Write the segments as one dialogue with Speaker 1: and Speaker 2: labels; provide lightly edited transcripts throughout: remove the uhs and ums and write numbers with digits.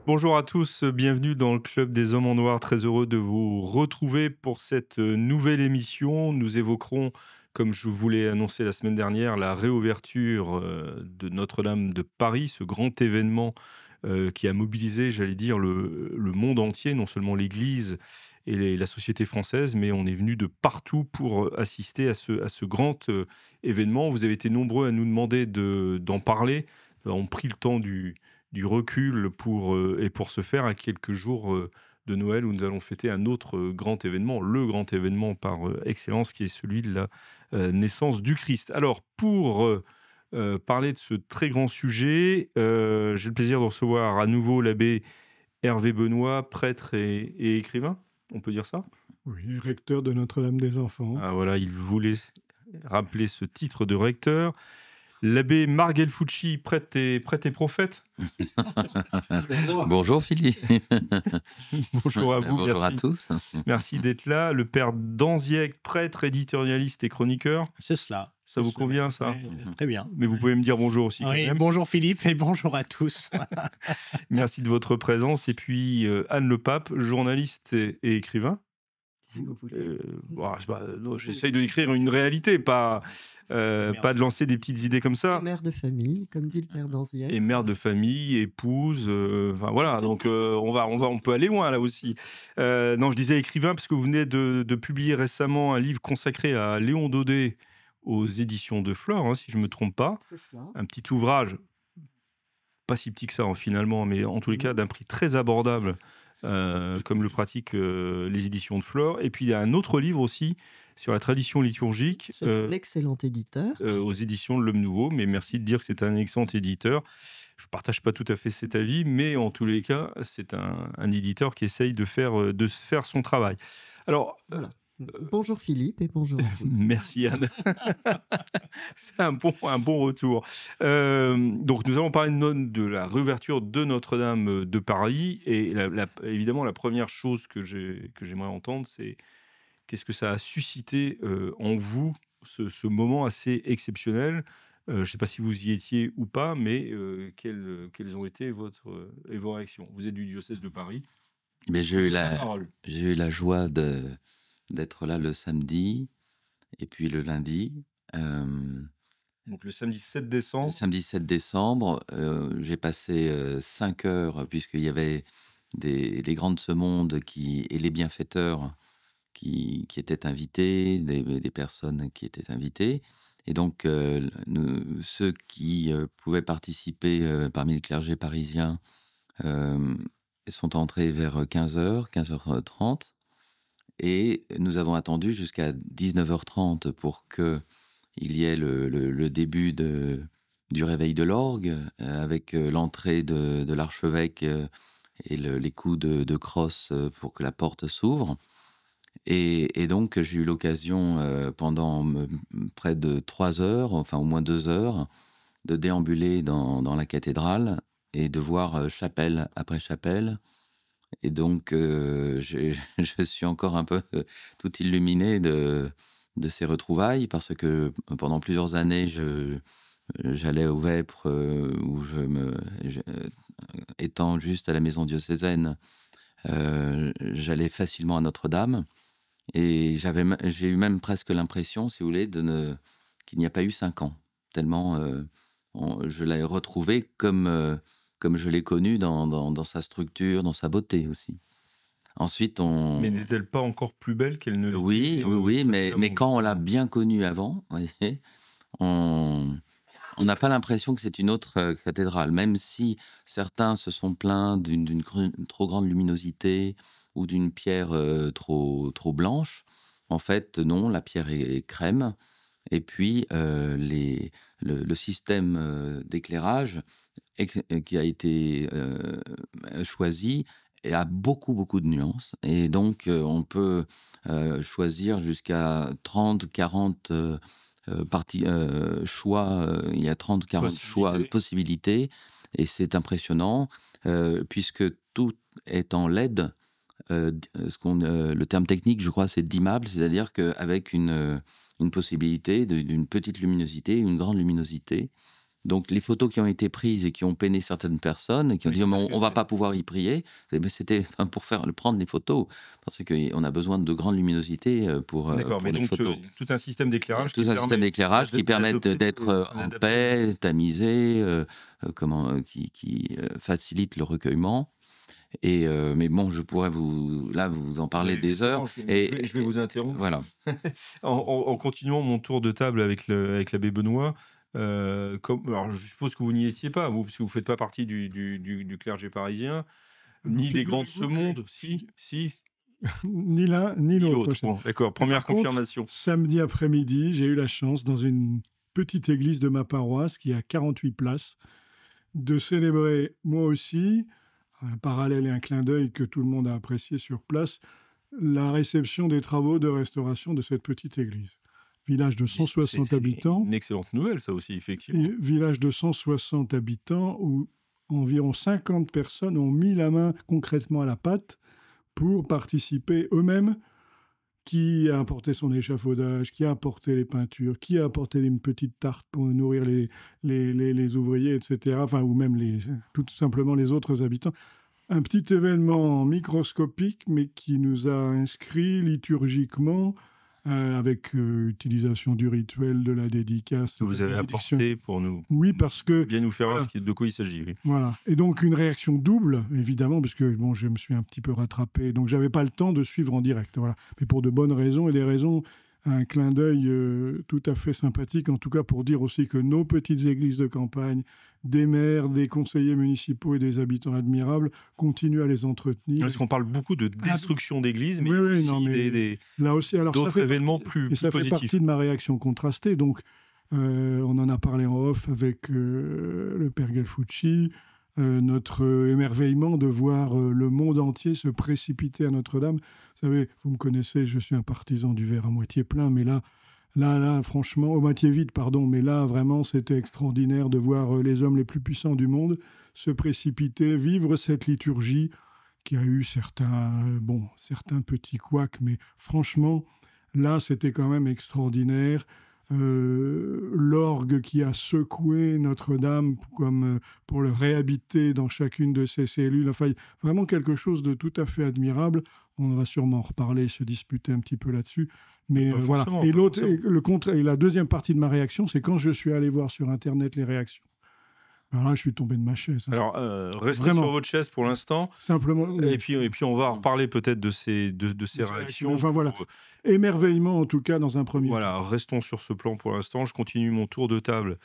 Speaker 1: Bonjour à tous, bienvenue dans le Club des Hommes en Noir. Très heureux de vous retrouver pour cette nouvelle émission. Nous évoquerons, comme je vous l'ai annoncé la semaine dernière, la réouverture de Notre-Dame de Paris, ce grand événement qui a mobilisé, j'allais dire, le monde entier, non seulement l'Église et la société française, mais on est venu de partout pour assister à ce grand événement. Vous avez été nombreux à nous demander d'en parler. On a pris le temps du recul et pour ce faire, à quelques jours de Noël, où nous allons fêter un autre grand événement, le grand événement par excellence, qui est celui de la naissance du Christ. Alors, pour parler de ce très grand sujet, j'ai le plaisir de recevoir à nouveau l'abbé Hervé Benoît, prêtre et écrivain, on peut dire ça?
Speaker 2: Oui, recteur de Notre-Dame-des-Enfants.
Speaker 1: Ah, voilà, il voulait rappeler ce titre de recteur. L'abbé Marc Fucci, prêtre et prophète.
Speaker 3: Bonjour Philippe.
Speaker 1: Bonjour à vous,
Speaker 3: Bonjour à
Speaker 1: merci.
Speaker 3: tous.
Speaker 1: Merci d'être là. Le père Danziec, prêtre, éditorialiste et chroniqueur.
Speaker 4: C'est cela.
Speaker 1: Ça vous convient, ça?
Speaker 4: Ouais, très bien.
Speaker 1: Mais vous pouvez me dire bonjour aussi quand
Speaker 4: Oui,
Speaker 1: même.
Speaker 4: bonjour Philippe et bonjour à tous.
Speaker 1: Merci de votre présence. Et puis Anne Le Pape, journaliste et écrivain.
Speaker 5: Si vous voulez.
Speaker 1: Bon, j'essaye de décrire une réalité, pas de lancer des petites idées comme ça.
Speaker 5: Et mère de famille, comme dit le père Danziel.
Speaker 1: Et mère de famille, épouse, enfin voilà, donc on peut aller loin là aussi. Non, je disais écrivain parce que vous venez de publier récemment un livre consacré à Léon Daudet aux éditions de Flore, hein, si je ne me trompe pas.
Speaker 5: C'est cela.
Speaker 1: Un petit ouvrage, pas si petit que ça finalement, mais en tous les cas d'un prix très abordable, comme le pratiquent les éditions de Flore. Et puis il y a un autre livre aussi sur la tradition liturgique.
Speaker 5: C'est un excellent éditeur.
Speaker 1: Aux éditions de l'Homme Nouveau, mais merci de dire que c'est un excellent éditeur. Je ne partage pas tout à fait cet avis, mais en tous les cas, c'est un éditeur qui essaye de faire son travail. Alors,
Speaker 5: Voilà. Bonjour Philippe et bonjour à tous.
Speaker 1: merci Anne. C'est un bon retour. Donc, nous allons parler de la réouverture de Notre-Dame de Paris. Et évidemment, la première chose que j'aimerais entendre, c'est qu'est-ce que ça a suscité en vous, ce moment assez exceptionnel. Je ne sais pas si vous y étiez ou pas, mais quelles ont été vos réactions? Vous êtes du diocèse de Paris.
Speaker 3: Mais j'ai eu
Speaker 1: Parole.
Speaker 3: la joie d'être là le samedi et puis le lundi.
Speaker 1: Donc le samedi 7
Speaker 3: Le
Speaker 1: décembre.
Speaker 3: samedi 7 décembre, j'ai passé 5 heures, puisqu'il y avait les grands de ce monde et les bienfaiteurs qui étaient invités, des personnes qui étaient invitées. Et donc, ceux qui pouvaient participer parmi le clergé parisien euh, sont entrés vers 15h, 15h30. Et nous avons attendu jusqu'à 19h30 pour qu'il y ait le début du réveil de l'orgue, avec l'entrée de l'archevêque et les coups de crosse pour que la porte s'ouvre. Et donc, j'ai eu l'occasion, pendant près de 3 heures, enfin au moins 2 heures, de déambuler dans la cathédrale et de voir chapelle après chapelle. Et donc, je suis encore un peu tout illuminé de ces retrouvailles, parce que pendant plusieurs années, j'allais au Vêpres, où étant juste à la maison diocésaine, j'allais facilement à Notre-Dame. Et j'ai eu même presque l'impression, si vous voulez, qu'il n'y a pas eu 5 ans. Tellement je l'ai retrouvé comme je l'ai connu dans sa structure, dans sa beauté aussi. Ensuite,
Speaker 1: Mais n'est-elle pas encore plus belle qu'elle ne l'était?
Speaker 3: Oui, mais quand on l'a bien connue avant, vous voyez, on n'a pas l'impression que c'est une autre cathédrale, même si certains se sont plaints d'une trop grande luminosité ou d'une pierre trop blanche. En fait, non, la pierre est crème. Et puis, le système d'éclairage qui a été choisi a beaucoup, beaucoup de nuances. Et donc, on peut choisir jusqu'à 30, 40 choix. Il y a 30, 40 choix, possibilités. Et c'est impressionnant, puisque tout est en LED. Le terme technique, je crois, c'est dimmable, c'est-à-dire qu'avec une possibilité d'une petite luminosité, une grande luminosité. Donc les photos qui ont été prises et qui ont peiné certaines personnes, et qui ont dit on ne va pas pouvoir y prier, c'était pour prendre les photos, parce qu'on a besoin de grande luminosité pour les photos.
Speaker 1: Tout un système d'éclairage
Speaker 3: qui permettent d'être en paix, tamisé, qui facilite le recueillement. Mais bon, je pourrais vous en parler des heures.
Speaker 1: Je vais vous interrompre.
Speaker 3: Voilà.
Speaker 1: en continuant mon tour de table avec l'abbé Benoît, alors je suppose que vous n'y étiez pas, vous, parce que vous ne faites pas partie du clergé parisien, ni des grands de ce monde. Si.
Speaker 2: Ni l'un ni l'autre.
Speaker 1: Bon, d'accord, première confirmation.
Speaker 2: Samedi après-midi, j'ai eu la chance, dans une petite église de ma paroisse, qui a 48 places, de célébrer moi aussi, un parallèle et un clin d'œil que tout le monde a apprécié sur place, la réception des travaux de restauration de cette petite église. Village de 160 habitants.
Speaker 1: Une excellente nouvelle, ça aussi, effectivement.
Speaker 2: Village de 160 habitants où environ 50 personnes ont mis la main concrètement à la pâte pour participer eux-mêmes. Qui a apporté son échafaudage, qui a apporté les peintures, qui a apporté une petite tarte pour nourrir les ouvriers, etc. Enfin, ou même tout simplement les autres habitants. Un petit événement microscopique, mais qui nous a inscrits liturgiquement, avec utilisation du rituel, de la dédicace.
Speaker 1: Que vous avez apporté pour nous.
Speaker 2: Oui, parce que...
Speaker 1: Bien nous faire voir de quoi il s'agit. Oui.
Speaker 2: Voilà. Et donc, une réaction double, évidemment, parce que je me suis un petit peu rattrapé. Donc, je n'avais pas le temps de suivre en direct. Voilà. Mais pour de bonnes raisons, et des raisons, un clin d'œil tout à fait sympathique, en tout cas pour dire aussi que nos petites églises de campagne, des maires, des conseillers municipaux et des habitants admirables continuent à les entretenir.
Speaker 1: Parce qu'on parle beaucoup de destruction d'églises, mais
Speaker 2: là aussi, alors
Speaker 1: d'autres événements plus
Speaker 2: ça
Speaker 1: positifs.
Speaker 2: fait partie de ma réaction contrastée. Donc, on en a parlé en off avec le père Gelfucci, notre émerveillement de voir le monde entier se précipiter à Notre-Dame. Vous savez, vous me connaissez, je suis un partisan du verre à moitié plein, mais là, franchement, au moitié vide, pardon, mais là, vraiment, c'était extraordinaire de voir les hommes les plus puissants du monde se précipiter, vivre cette liturgie qui a eu certains petits couacs, mais franchement, là, c'était quand même extraordinaire. L'orgue qui a secoué Notre-Dame comme pour le réhabiter dans chacune de ses cellules, enfin, vraiment quelque chose de tout à fait admirable. On va sûrement en reparler, se disputer un petit peu là-dessus. Mais voilà. Et la deuxième partie de ma réaction, c'est quand je suis allé voir sur Internet les réactions. Alors là, je suis tombé de ma chaise.
Speaker 1: Alors, restez sur votre chaise pour l'instant.
Speaker 2: Simplement.
Speaker 1: Et puis on va en reparler peut-être de ces réactions.
Speaker 2: Enfin voilà. Émerveillement, en tout cas, dans un premier temps.
Speaker 1: Voilà, restons sur ce plan pour l'instant. Je continue mon tour de table.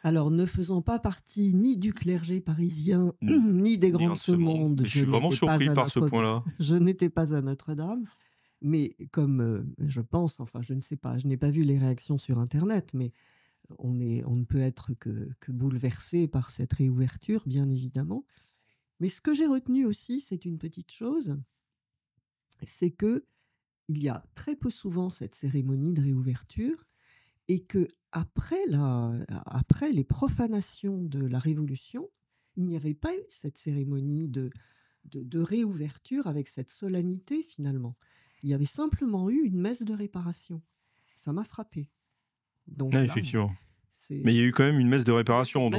Speaker 5: Alors, ne faisant pas partie ni du clergé parisien, ni des grands de ce monde,
Speaker 1: je suis vraiment surpris par ce point-là.
Speaker 5: Je n'étais pas à Notre-Dame. Mais comme je pense, enfin, je ne sais pas, je n'ai pas vu les réactions sur Internet, mais on ne peut être que bouleversé par cette réouverture, bien évidemment. Mais ce que j'ai retenu aussi, c'est une petite chose, c'est que il y a très peu souvent cette cérémonie de réouverture et que après les profanations de la Révolution, il n'y avait pas eu cette cérémonie de réouverture avec cette solennité finalement. Il y avait simplement eu une messe de réparation. Ça m'a frappé. Donc,
Speaker 1: effectivement. Mais il y a eu quand même une messe de réparation,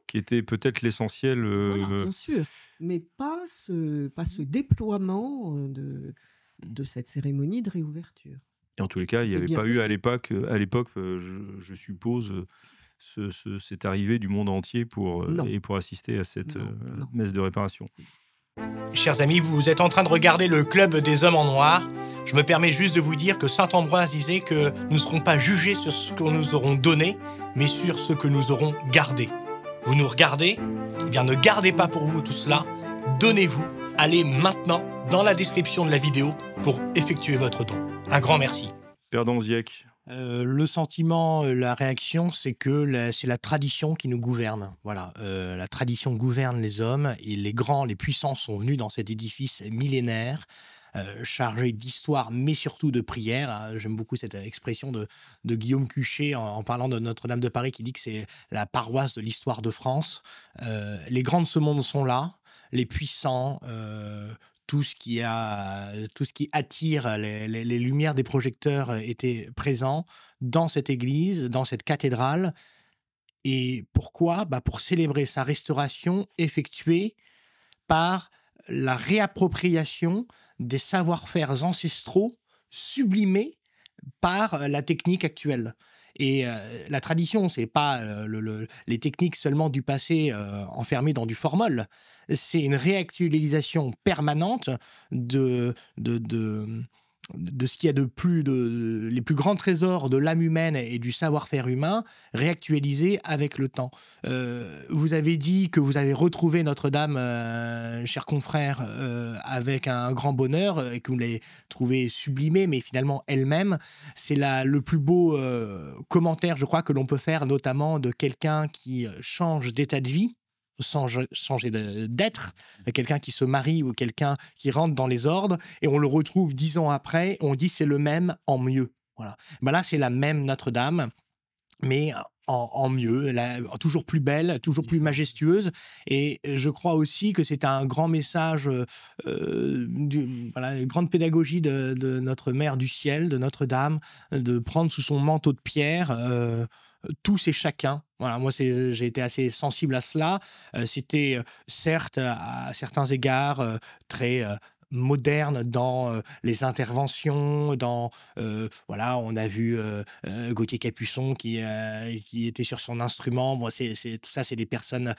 Speaker 1: qui était peut-être l'essentiel.
Speaker 5: Voilà, bien sûr, mais pas ce déploiement de cette cérémonie de réouverture.
Speaker 1: Et en tous les cas, il n'y avait pas eu à l'époque, je suppose, cette arrivée du monde entier pour assister à cette messe de réparation.
Speaker 4: Chers amis, vous êtes en train de regarder le Club des Hommes en Noir. Je me permets juste de vous dire que saint Ambroise disait que nous ne serons pas jugés sur ce que nous aurons donné, mais sur ce que nous aurons gardé. Vous nous regardez ? Eh bien, ne gardez pas pour vous tout cela. Donnez-vous. Allez maintenant dans la description de la vidéo pour effectuer votre don. Un grand merci.
Speaker 1: Père Danziac.
Speaker 4: Le sentiment, la réaction, c'est que c'est la tradition qui nous gouverne. Voilà, la tradition gouverne les hommes et les grands, les puissants sont venus dans cet édifice millénaire, chargé d'histoire, mais surtout de prière. J'aime beaucoup cette expression de Guillaume Cuchet en parlant de Notre-Dame de Paris qui dit que c'est la paroisse de l'histoire de France. Les grands de ce monde sont là, les puissants. Tout ce qui attire les lumières des projecteurs était présent dans cette église, dans cette cathédrale. Et pourquoi? Pour célébrer sa restauration effectuée par la réappropriation des savoir-faire ancestraux sublimés par la technique actuelle. Et la tradition, c'est pas les techniques seulement du passé enfermées dans du formol. C'est une réactualisation permanente de ce qu'il y a les plus grands trésors de l'âme humaine et du savoir-faire humain réactualisés avec le temps. Vous avez dit que vous avez retrouvé Notre-Dame, chers confrères, avec un grand bonheur et que vous l'avez trouvée sublimée, mais finalement elle-même. C'est le plus beau commentaire, je crois, que l'on peut faire, notamment de quelqu'un qui change d'état de vie, sans changer d'être, quelqu'un qui se marie ou quelqu'un qui rentre dans les ordres, et on le retrouve 10 ans après, on dit c'est le même en mieux. Voilà. Là, c'est la même Notre-Dame, mais en mieux, toujours plus belle, toujours plus majestueuse. Et je crois aussi que c'est un grand message, une grande pédagogie de notre Mère du Ciel, de Notre-Dame, de prendre sous son manteau de pierre tous et chacun. Voilà, moi, j'ai été assez sensible à cela. C'était certes, à certains égards, très moderne dans les interventions, on a vu Gauthier Capuçon qui était sur son instrument. Bon, tout ça, c'est des personnes,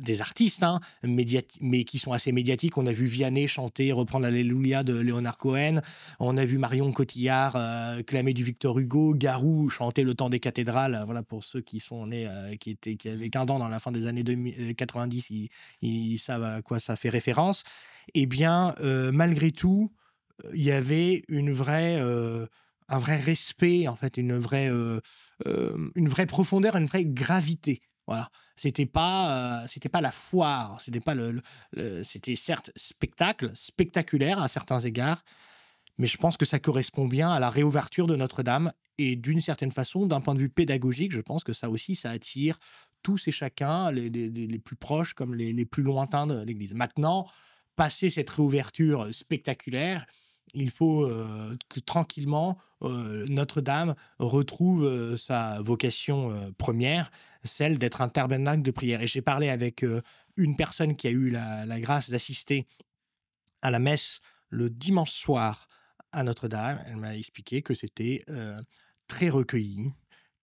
Speaker 4: des artistes, hein, mais qui sont assez médiatiques. On a vu Vianney chanter, reprendre l'Alléluia de Léonard Cohen. On a vu Marion Cotillard clamer du Victor Hugo, Garou chanter Le Temps des cathédrales. Voilà, pour ceux qui sont nés, qui avaient 15 ans dans la fin des années 90, ils savent à quoi ça fait référence. Eh bien, malgré tout, il y avait un vrai respect, en fait, une vraie profondeur, une vraie gravité. Voilà. C'était pas la foire, c'était certes spectaculaire à certains égards, mais je pense que ça correspond bien à la réouverture de Notre-Dame. Et d'une certaine façon, d'un point de vue pédagogique, je pense que ça aussi, ça attire tous et chacun, les plus proches comme les plus lointains de l'Église. Maintenant, passer cette réouverture spectaculaire, il faut que tranquillement Notre-Dame retrouve sa vocation première, celle d'être un tabernacle de prière. Et j'ai parlé avec une personne qui a eu la grâce d'assister à la messe le dimanche soir à Notre-Dame. Elle m'a expliqué que c'était très recueilli,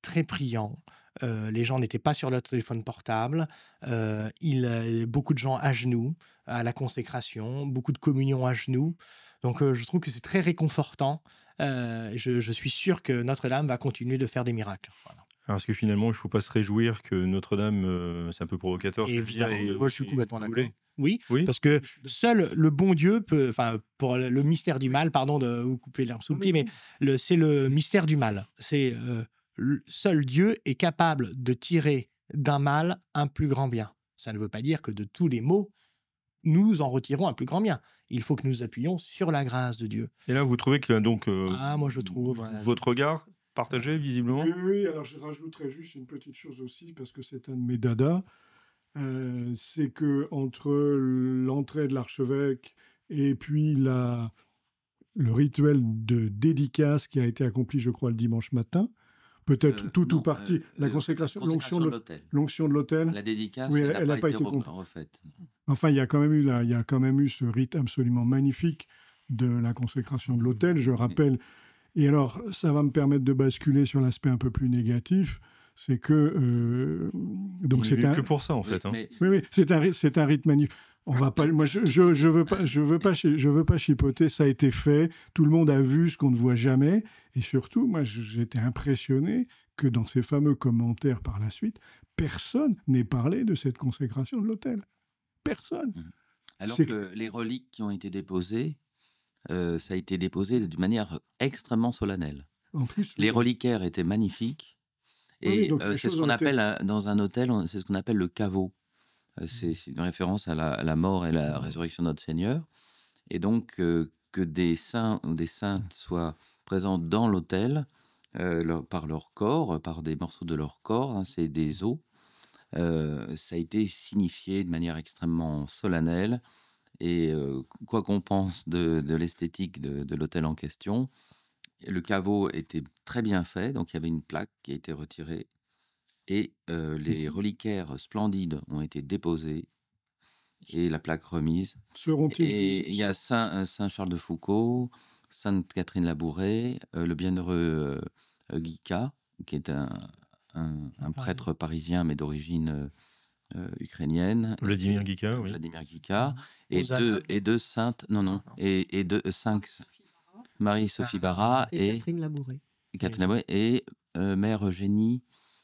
Speaker 4: très priant. Les gens n'étaient pas sur leur téléphone portable. Beaucoup de gens à genoux à la consécration, beaucoup de communion à genoux. Donc, je trouve que c'est très réconfortant. Je suis sûr que Notre-Dame va continuer de faire des miracles. Voilà.
Speaker 1: Alors, est-ce que finalement, il ne faut pas se réjouir que Notre-Dame, c'est un peu provocateur,
Speaker 4: évidemment, moi je suis complètement d'accord. Oui,
Speaker 1: oui,
Speaker 4: parce que seul le bon Dieu peut, pour le mystère du mal, pardon de vous couper l'herbe sous le pied, mais c'est le mystère du mal. C'est seul Dieu est capable de tirer d'un mal un plus grand bien. Ça ne veut pas dire que de tous les maux, nous en retirons un plus grand bien. Il faut que nous appuyions sur la grâce de Dieu.
Speaker 1: Et là, vous trouvez que donc,
Speaker 4: moi je trouve
Speaker 1: votre regard partagé visiblement.
Speaker 2: Oui, alors je rajouterais juste une petite chose aussi, parce que c'est un de mes dadas. C'est que entre l'entrée de l'archevêque et puis le rituel de dédicace qui a été accompli, je crois, le dimanche matin, peut-être tout ou partie, la consécration l'onction de l'autel.
Speaker 3: La dédicace,
Speaker 2: oui,
Speaker 3: elle n'a pas été
Speaker 2: refaite. Enfin, il y a quand même eu ce rite absolument magnifique de la consécration de l'autel, je rappelle. Et alors, ça va me permettre de basculer sur l'aspect un peu plus négatif. C'est que donc c'est
Speaker 1: que pour ça en fait.
Speaker 2: Oui, c'est un rite magnifique. On va pas. Moi, je veux pas chipoter. Ça a été fait. Tout le monde a vu ce qu'on ne voit jamais. Et surtout, moi, j'étais impressionné que dans ces fameux commentaires par la suite, personne n'ait parlé de cette consécration de l'autel. Personne.
Speaker 3: Alors que les reliques qui ont été déposées, ça a été déposé de manière extrêmement solennelle.
Speaker 2: En plus,
Speaker 3: les reliquaires étaient magnifiques. Et c'est ce qu'on appelle, dans un hôtel, c'est ce qu'on appelle le caveau. C'est une référence à la mort et la résurrection de notre Seigneur. Et donc, que des saints ou des saintes soient présents dans l'autel, par leur corps, par des morceaux de leur corps, hein, c'est des os, ça a été signifié de manière extrêmement solennelle. Et quoi qu'on pense de l'esthétique de l'autel en question, le caveau était très bien fait, donc il y avait une plaque qui a été retirée et les reliquaires splendides ont été déposés et la plaque remise.
Speaker 2: Seront-ils
Speaker 3: Et il y a Saint-Charles-de-Foucauld, Sainte-Catherine-Labouré, le bienheureux Guica, qui est un prêtre parisien, mais d'origine ukrainienne.
Speaker 1: Vladimir Guica, oui.
Speaker 3: Vladimir Guica, et
Speaker 4: Hosanna.
Speaker 3: deux saintes, non, et cinq, Marie-Sophie Barra
Speaker 5: Et
Speaker 3: et
Speaker 5: Catherine Labouré.
Speaker 3: Catherine Labouré et Mère Eugénie,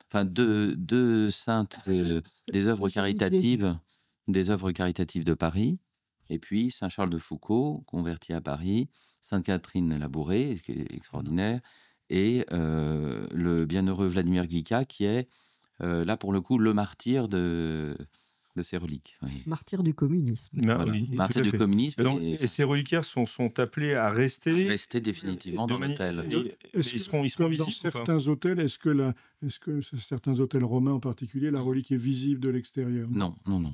Speaker 3: enfin deux saintes des œuvres caritatives de Paris, et puis Saint-Charles-de-Foucauld, converti à Paris, Sainte-Catherine Labouré, qui est extraordinaire, et le bienheureux Vladimir Guica, qui est là pour le coup le martyr de ces reliques. Oui.
Speaker 5: Martyr du communisme.
Speaker 1: Ah,
Speaker 3: Voilà,
Speaker 1: oui,
Speaker 3: martyr
Speaker 1: tout à
Speaker 3: du
Speaker 1: fait.
Speaker 3: communisme.
Speaker 1: Et ces reliquaires sont appelés à rester
Speaker 3: Rester définitivement dans l'hôtel.
Speaker 1: Ils seront
Speaker 2: Comme dans
Speaker 1: visibles ou pas
Speaker 2: certains hôtels, est-ce que certains hôtels romains en particulier, la relique est visible de l'extérieur?
Speaker 3: Non.
Speaker 2: Non.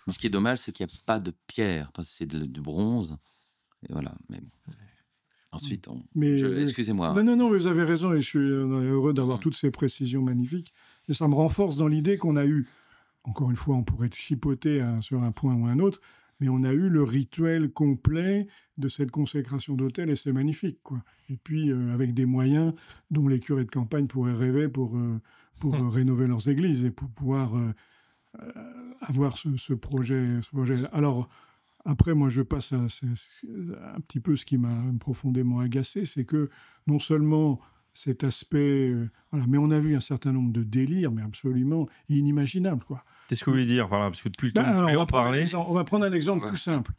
Speaker 3: Ce qui est dommage, c'est qu'il n'y a pas de pierre, parce que c'est du bronze. Et voilà. Mais bon. Ensuite, excusez-moi.
Speaker 2: Non, vous avez raison et je suis heureux d'avoir toutes ces précisions magnifiques. Et ça me renforce dans l'idée qu'on a eu, encore une fois, on pourrait chipoter sur un point ou un autre, mais on a eu le rituel complet de cette consécration d'hôtel et c'est magnifique, quoi. Et puis, avec des moyens dont les curés de campagne pourraient rêver pour rénover leurs églises et pour pouvoir avoir ce projet. Alors, après, moi, je passe à un petit peu ce qui m'a profondément agacé, c'est que non seulement cet aspect... voilà, mais on a vu un certain nombre de délires, mais absolument inimaginables, quoi.
Speaker 1: Qu'est-ce que vous voulez dire par là? Parce que depuis le temps,
Speaker 2: on va prendre un exemple tout simple.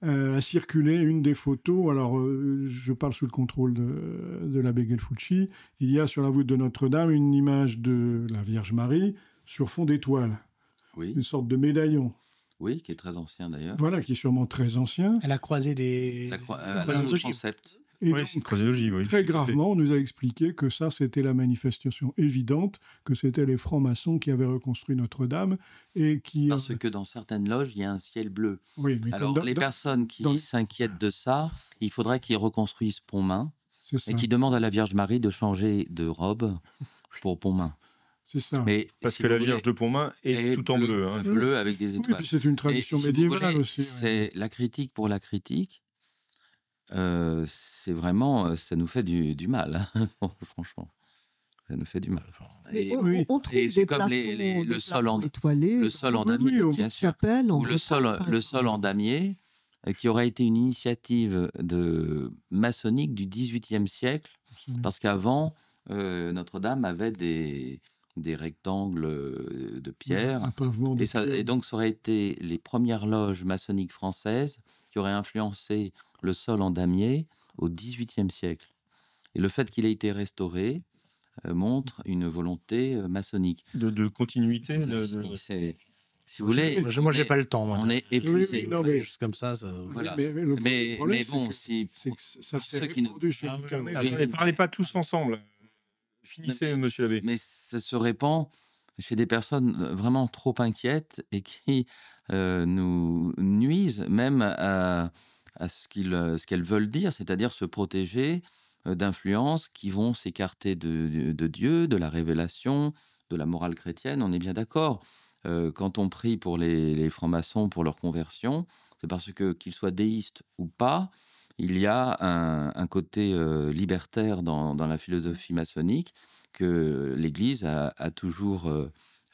Speaker 2: A circulé une des photos, alors je parle sous le contrôle de l'abbé Gelfucci, il y a sur la voûte de Notre-Dame une image de la Vierge Marie sur fond d'étoiles,
Speaker 3: Oui.
Speaker 2: une sorte de médaillon.
Speaker 3: Oui, qui est très ancien d'ailleurs.
Speaker 2: Voilà, qui est sûrement très ancien.
Speaker 4: Elle a croisé des...
Speaker 3: le transept.
Speaker 2: Et
Speaker 1: Oui,
Speaker 2: donc,
Speaker 1: c'est une chronologie, oui.
Speaker 2: très gravement, on nous a expliqué que ça, c'était la manifestation évidente, que c'était les francs-maçons qui avaient reconstruit Notre-Dame et qui...
Speaker 3: Parce que dans certaines loges, il y a un ciel bleu.
Speaker 2: Oui, mais
Speaker 3: alors, les personnes qui s'inquiètent de ça, il faudrait qu'ils reconstruisent Pontmain et qu'ils demandent à la Vierge Marie de changer de robe pour Pontmain.
Speaker 2: C'est ça.
Speaker 3: Mais
Speaker 1: parce que la Vierge de Pontmain est tout en bleu. Hein.
Speaker 3: Bleu avec des étoiles.
Speaker 2: Oui, puis c'est une tradition médiévale aussi.
Speaker 3: C'est la critique pour la critique. C'est vraiment, ça nous fait du mal, hein, franchement. Ça nous fait du mal.
Speaker 5: Et on trouve des
Speaker 3: comme le sol en
Speaker 5: étoilés,
Speaker 3: le sol en damier, bien sûr, ou le sol en damier, qui aurait été une initiative maçonnique du XVIIIe siècle, parce qu'avant, Notre-Dame avait des rectangles de pierre, et donc ça aurait été les premières loges maçonniques françaises qui auraient influencé le sol en damier au XVIIIe siècle. Et le fait qu'il ait été restauré montre une volonté maçonnique.
Speaker 1: De continuité.
Speaker 3: Si vous voulez...
Speaker 4: Moi, j'ai pas le temps.
Speaker 3: On est épuisé.
Speaker 4: Juste comme ça.
Speaker 3: Voilà.
Speaker 2: Mais
Speaker 3: bon,
Speaker 2: c'est que ça s'est
Speaker 3: répandu
Speaker 2: sur Internet.
Speaker 1: Ne parlez pas tous ensemble. Finissez, monsieur l'abbé.
Speaker 3: Mais ça se répand chez des personnes vraiment trop inquiètes et qui nous nuisent même à ce qu'elles veulent dire, c'est-à-dire se protéger d'influences qui vont s'écarter de Dieu, de la révélation, de la morale chrétienne. On est bien d'accord. Quand on prie pour les francs-maçons, pour leur conversion, c'est parce que, qu'ils soient déistes ou pas, il y a un côté libertaire dans la philosophie maçonnique que l'Église a toujours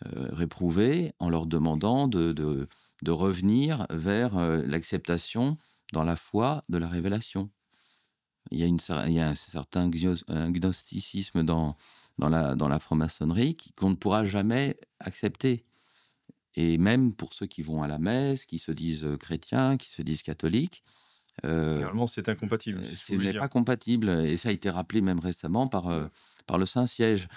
Speaker 3: réprouvé en leur demandant de revenir vers l'acceptation dans la foi de la révélation. Il y a un certain gnosticisme dans la franc-maçonnerie qu'on ne pourra jamais accepter. Et même pour ceux qui vont à la messe, qui se disent chrétiens, qui se disent catholiques,
Speaker 1: généralement, c'est incompatible.
Speaker 3: Ce n'est pas compatible. Et ça a été rappelé même récemment par le Saint-Siège.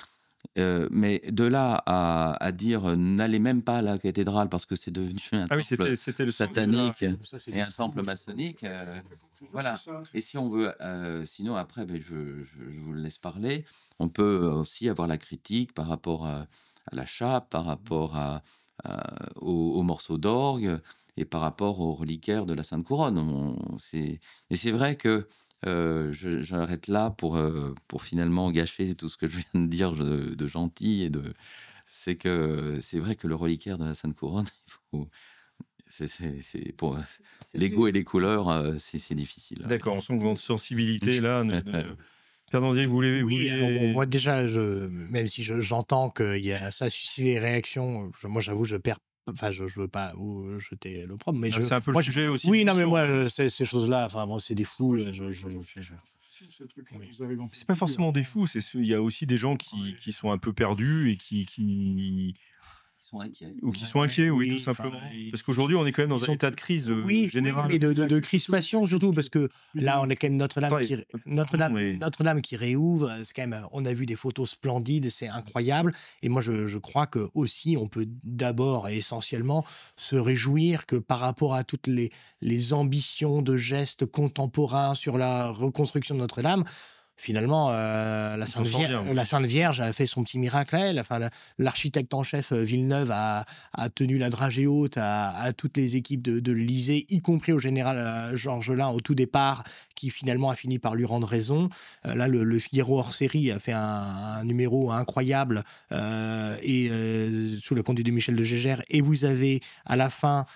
Speaker 3: Mais de là à dire n'allez même pas à la cathédrale parce que c'est devenu un temple satanique et un temple maçonnique, voilà. Et si on veut, sinon après, je vous laisse parler. On peut aussi avoir la critique par rapport à la chape, par rapport aux morceaux d'orgue et par rapport aux reliquaires de la Sainte Couronne. Mais c'est vrai que J'arrête là pour finalement gâcher tout ce que je viens de dire de gentil c'est que c'est vrai que le reliquaire de la Sainte Couronne, il faut, pour l'ego et les couleurs, c'est difficile.
Speaker 1: D'accord, on sent que votre sensibilité là. Pierre Dandier, vous voulez.
Speaker 4: Moi déjà, même si j'entends que ça suscite des réactions, moi j'avoue, je perds. Enfin, je veux pas vous jeter l'opprobre, mais
Speaker 1: c'est un peu le sujet aussi.
Speaker 4: Oui, non, mais moi, ces choses-là, enfin, moi, c'est des fous.
Speaker 1: C'est pas forcément des fous, il y a aussi des gens qui sont un peu perdus et qui
Speaker 3: sont inquiets.
Speaker 1: Ou qui sont inquiets, oui, tout simplement. Parce qu'aujourd'hui, on est quand même dans un état de crise générale.
Speaker 4: Oui, mais de crispation surtout, parce que là, on a quand même Notre-Dame qui réouvre. C'est quand même, on a vu des photos splendides, c'est incroyable. Et moi, je crois que aussi, on peut d'abord et essentiellement se réjouir que par rapport à toutes les ambitions de gestes contemporains sur la reconstruction de Notre-Dame, finalement, la Sainte Vierge a fait son petit miracle à elle. Enfin, l'architecte en chef Villeneuve a tenu la dragée haute à toutes les équipes de l'Élysée, y compris au général Georgelin au tout départ, qui finalement a fini par lui rendre raison. Là, le Figaro hors série a fait un numéro incroyable sous le conduit de Michel de Gégère. Et vous avez à la fin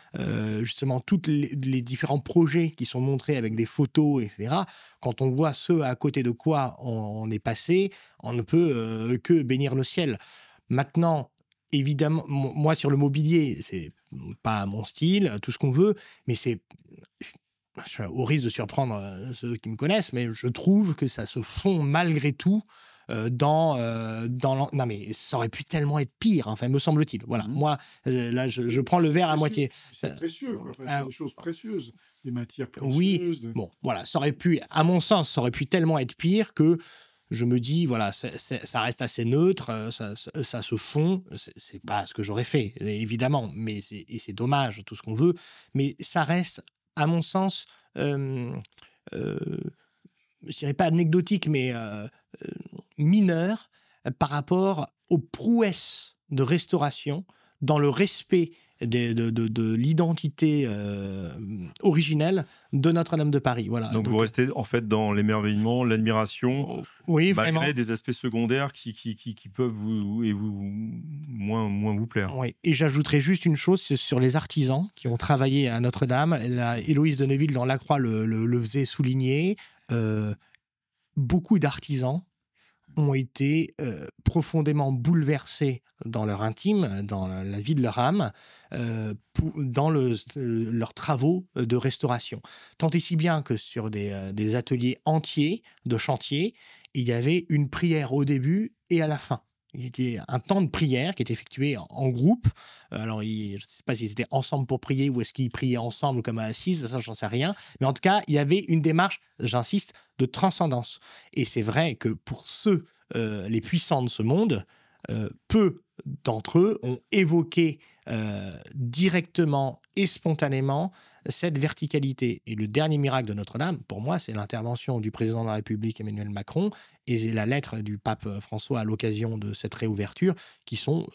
Speaker 4: justement tous les différents projets qui sont montrés avec des photos, etc. Quand on voit ce à côté de quoi on est passé, on ne peut que bénir le ciel. Maintenant, évidemment, moi sur le mobilier, c'est pas mon style, tout ce qu'on veut, mais c'est au risque de surprendre ceux qui me connaissent, mais je trouve que ça se fond malgré tout non mais ça aurait pu tellement être pire, enfin me semble-t-il. Voilà, moi là je prends le verre à moitié.
Speaker 2: C'est précieux, c'est des choses précieuses, des matières précieuses.
Speaker 4: Oui, bon, voilà, ça aurait pu, à mon sens, ça aurait pu tellement être pire que je me dis, voilà, ça reste assez neutre, ça se fond, c'est pas ce que j'aurais fait, évidemment, mais c'est dommage, tout ce qu'on veut, mais ça reste, à mon sens, je dirais pas anecdotique, mais mineur par rapport aux prouesses de restauration dans le respect de l'identité originelle de Notre-Dame de Paris. Voilà.
Speaker 1: Donc vous restez en fait dans l'émerveillement, l'admiration,
Speaker 4: oui,
Speaker 1: malgré
Speaker 4: vraiment.
Speaker 1: des aspects secondaires qui peuvent moins vous plaire.
Speaker 4: Oui. Et j'ajouterais juste une chose sur les artisans qui ont travaillé à Notre-Dame. Héloïse de Neuville dans La Croix le faisait souligner. Beaucoup d'artisans ont été profondément bouleversés dans leur intime, dans la vie de leur âme, dans leurs travaux de restauration. Tant et si bien que sur des ateliers entiers de chantier, il y avait une prière au début et à la fin. Il y avait un temps de prière qui était effectué en groupe. Alors, je ne sais pas s'ils étaient ensemble pour prier ou est-ce qu'ils priaient ensemble comme à assise, ça, j'en sais rien. Mais en tout cas, il y avait une démarche, j'insiste, de transcendance. Et c'est vrai que pour ceux, les puissants de ce monde, peu d'entre eux ont évoqué directement et spontanément cette verticalité. Et le dernier miracle de Notre-Dame, pour moi, c'est l'intervention du président de la République Emmanuel Macron et la lettre du pape François à l'occasion de cette réouverture, qui sont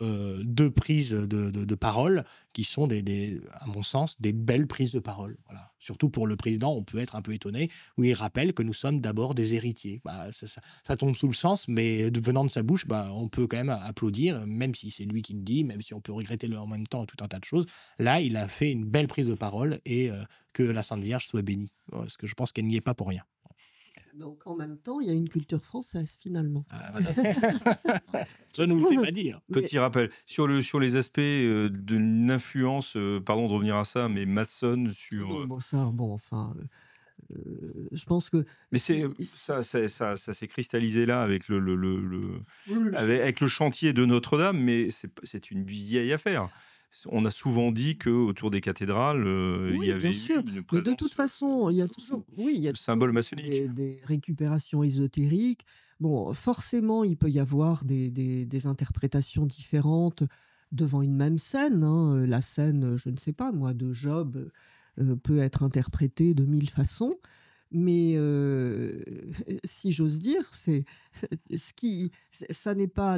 Speaker 4: deux prises de parole, qui sont, à mon sens, des belles prises de parole. Voilà. Surtout pour le président, on peut être un peu étonné, où il rappelle que nous sommes d'abord des héritiers. Ça tombe sous le sens, mais venant de sa bouche, on peut quand même applaudir, même si c'est lui qui le dit, même si on peut regretter en même temps tout un tas de choses. Là, il a fait une belle prise de parole et que la Sainte Vierge soit bénie, parce que je pense qu'elle n'y est pas pour rien.
Speaker 5: Donc, en même temps, il y a une culture française, finalement.
Speaker 4: Ça ne nous le fait pas dire.
Speaker 1: Petit rappel, sur les aspects d'une influence, pardon de revenir à ça, mais maçonne sur...
Speaker 5: je pense que...
Speaker 1: Mais ça s'est cristallisé là avec avec le chantier de Notre-Dame, mais c'est une vieille affaire. On a souvent dit qu'autour des cathédrales, il y avait eu une présence.
Speaker 5: Mais de toute façon, il y a toujours
Speaker 1: symbole maçonnique.
Speaker 5: Des récupérations ésotériques. Bon, forcément, il peut y avoir des interprétations différentes devant une même scène. Hein. La scène, je ne sais pas moi, de Job peut être interprétée de 1000 façons. Mais si j'ose dire, ça n'est pas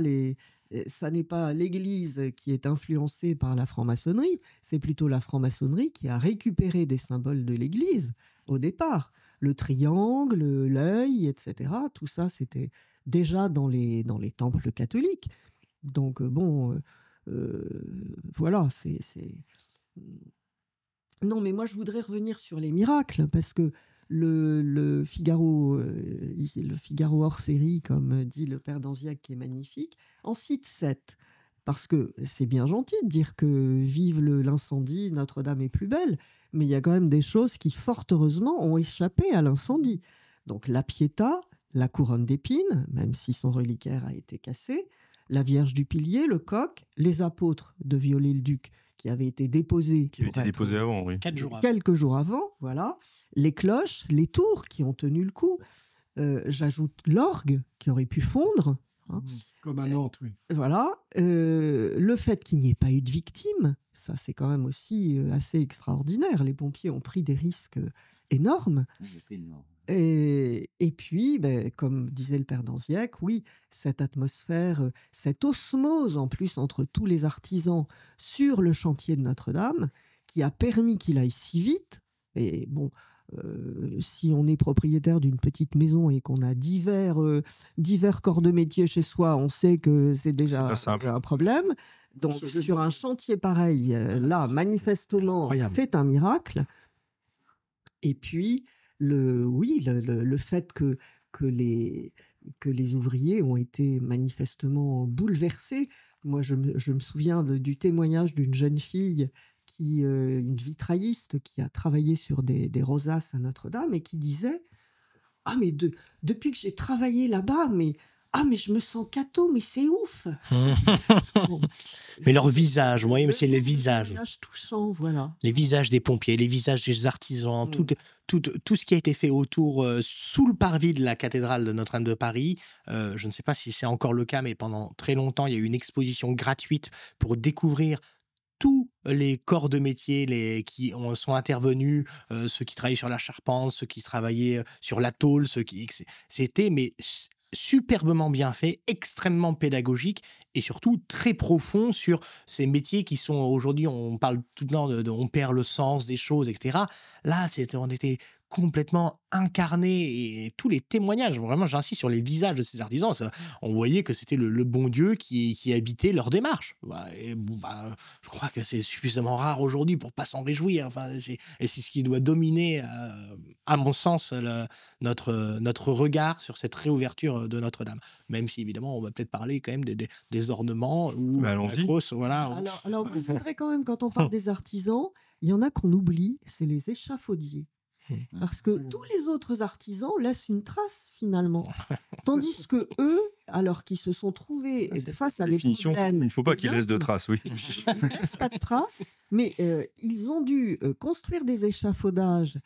Speaker 5: l'Église qui est influencée par la franc-maçonnerie, c'est plutôt la franc-maçonnerie qui a récupéré des symboles de l'Église au départ. le triangle, l'œil, etc. Tout ça, c'était déjà dans les temples catholiques. Donc, voilà, Non, mais moi, je voudrais revenir sur les miracles, parce que le Figaro hors série, comme dit le père d'Anziac, qui est magnifique, en cite 7. Parce que c'est bien gentil de dire que vive l'incendie, Notre-Dame est plus belle, mais il y a quand même des choses qui, fort heureusement, ont échappé à l'incendie. Donc la Pietà, la couronne d'épines, même si son reliquaire a été cassé, la Vierge du Pilier, le coq, les apôtres de Viollet-le-Duc, qui avaient été déposés,
Speaker 1: avant, oui.
Speaker 4: 4 jours avant.
Speaker 5: Quelques jours avant, voilà. Les cloches, les tours qui ont tenu le coup. J'ajoute l'orgue qui aurait pu fondre. Hein.
Speaker 2: Comme à Nantes, oui.
Speaker 5: Voilà. Le fait qu'il n'y ait pas eu de victimes, ça c'est quand même aussi assez extraordinaire. Les pompiers ont pris des risques énormes. Et puis, comme disait le père d'Anziac, oui, cette atmosphère, cette osmose en plus entre tous les artisans sur le chantier de Notre-Dame, qui a permis qu'il aille si vite. Et bon, si on est propriétaire d'une petite maison et qu'on a divers corps de métier chez soi, on sait que c'est déjà un problème. Donc, sur un chantier pareil, là, manifestement, c'est un miracle. Et puis, le fait que les ouvriers ont été manifestement bouleversés. Moi, je me souviens du témoignage d'une jeune fille, une vitrailliste qui a travaillé sur des rosaces à Notre-Dame et qui disait « Ah, mais depuis que j'ai travaillé là-bas, mais je me sens catho, mais c'est ouf !»
Speaker 4: Bon. Mais leur visage, oui, mais c'est les visages.
Speaker 5: Les visages touchants, voilà.
Speaker 4: Les visages des pompiers, les visages des artisans, tout ce qui a été fait autour, sous le parvis de la cathédrale de Notre-Dame de Paris. Je ne sais pas si c'est encore le cas, mais pendant très longtemps, il y a eu une exposition gratuite pour découvrir tous les corps de métier qui sont intervenus, ceux qui travaillaient sur la charpente, ceux qui travaillaient sur la tôle, c'était superbement bien fait, extrêmement pédagogique et surtout très profond sur ces métiers qui sont aujourd'hui, on parle tout le temps on perd le sens des choses, etc. Là, on était complètement incarné et tous les témoignages, vraiment j'insiste sur les visages de ces artisans, on voyait que c'était le bon Dieu qui habitait leur démarche. Je crois que c'est suffisamment rare aujourd'hui pour pas s'en réjouir. Et c'est ce qui doit dominer, à mon sens, notre regard sur cette réouverture de Notre-Dame. Même si évidemment on va peut-être parler quand même des ornements ou la grosse, voilà.
Speaker 5: Alors je voudrais quand même, quand on parle des artisans, il y en a qu'on oublie, c'est les échafaudiers. Parce que tous les autres artisans laissent une trace finalement. Tandis que eux, alors qu'ils se sont trouvés face à des problèmes...
Speaker 1: Il ne faut pas qu'ils laissent de traces, oui.
Speaker 5: Ils ne laissent pas de traces, mais ils ont dû construire des échafaudages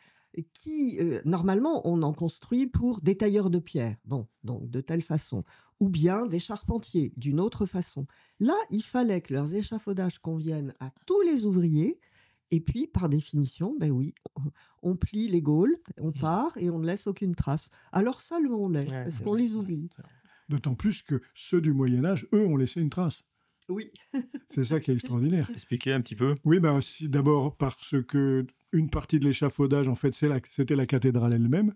Speaker 5: qui, normalement, on en construit pour des tailleurs de pierre, donc de telle façon, ou bien des charpentiers, d'une autre façon. Là, il fallait que leurs échafaudages conviennent à tous les ouvriers. Et puis, par définition, oui, on plie les gaules, on part et on ne laisse aucune trace. Alors ça, on l'est, parce qu'on les oublie.
Speaker 2: D'autant plus que ceux du Moyen-Âge, eux, ont laissé une trace.
Speaker 5: Oui.
Speaker 2: C'est ça qui est extraordinaire.
Speaker 1: Expliquez un petit peu.
Speaker 2: Oui, d'abord parce que une partie de l'échafaudage, en fait, c'était la cathédrale elle-même,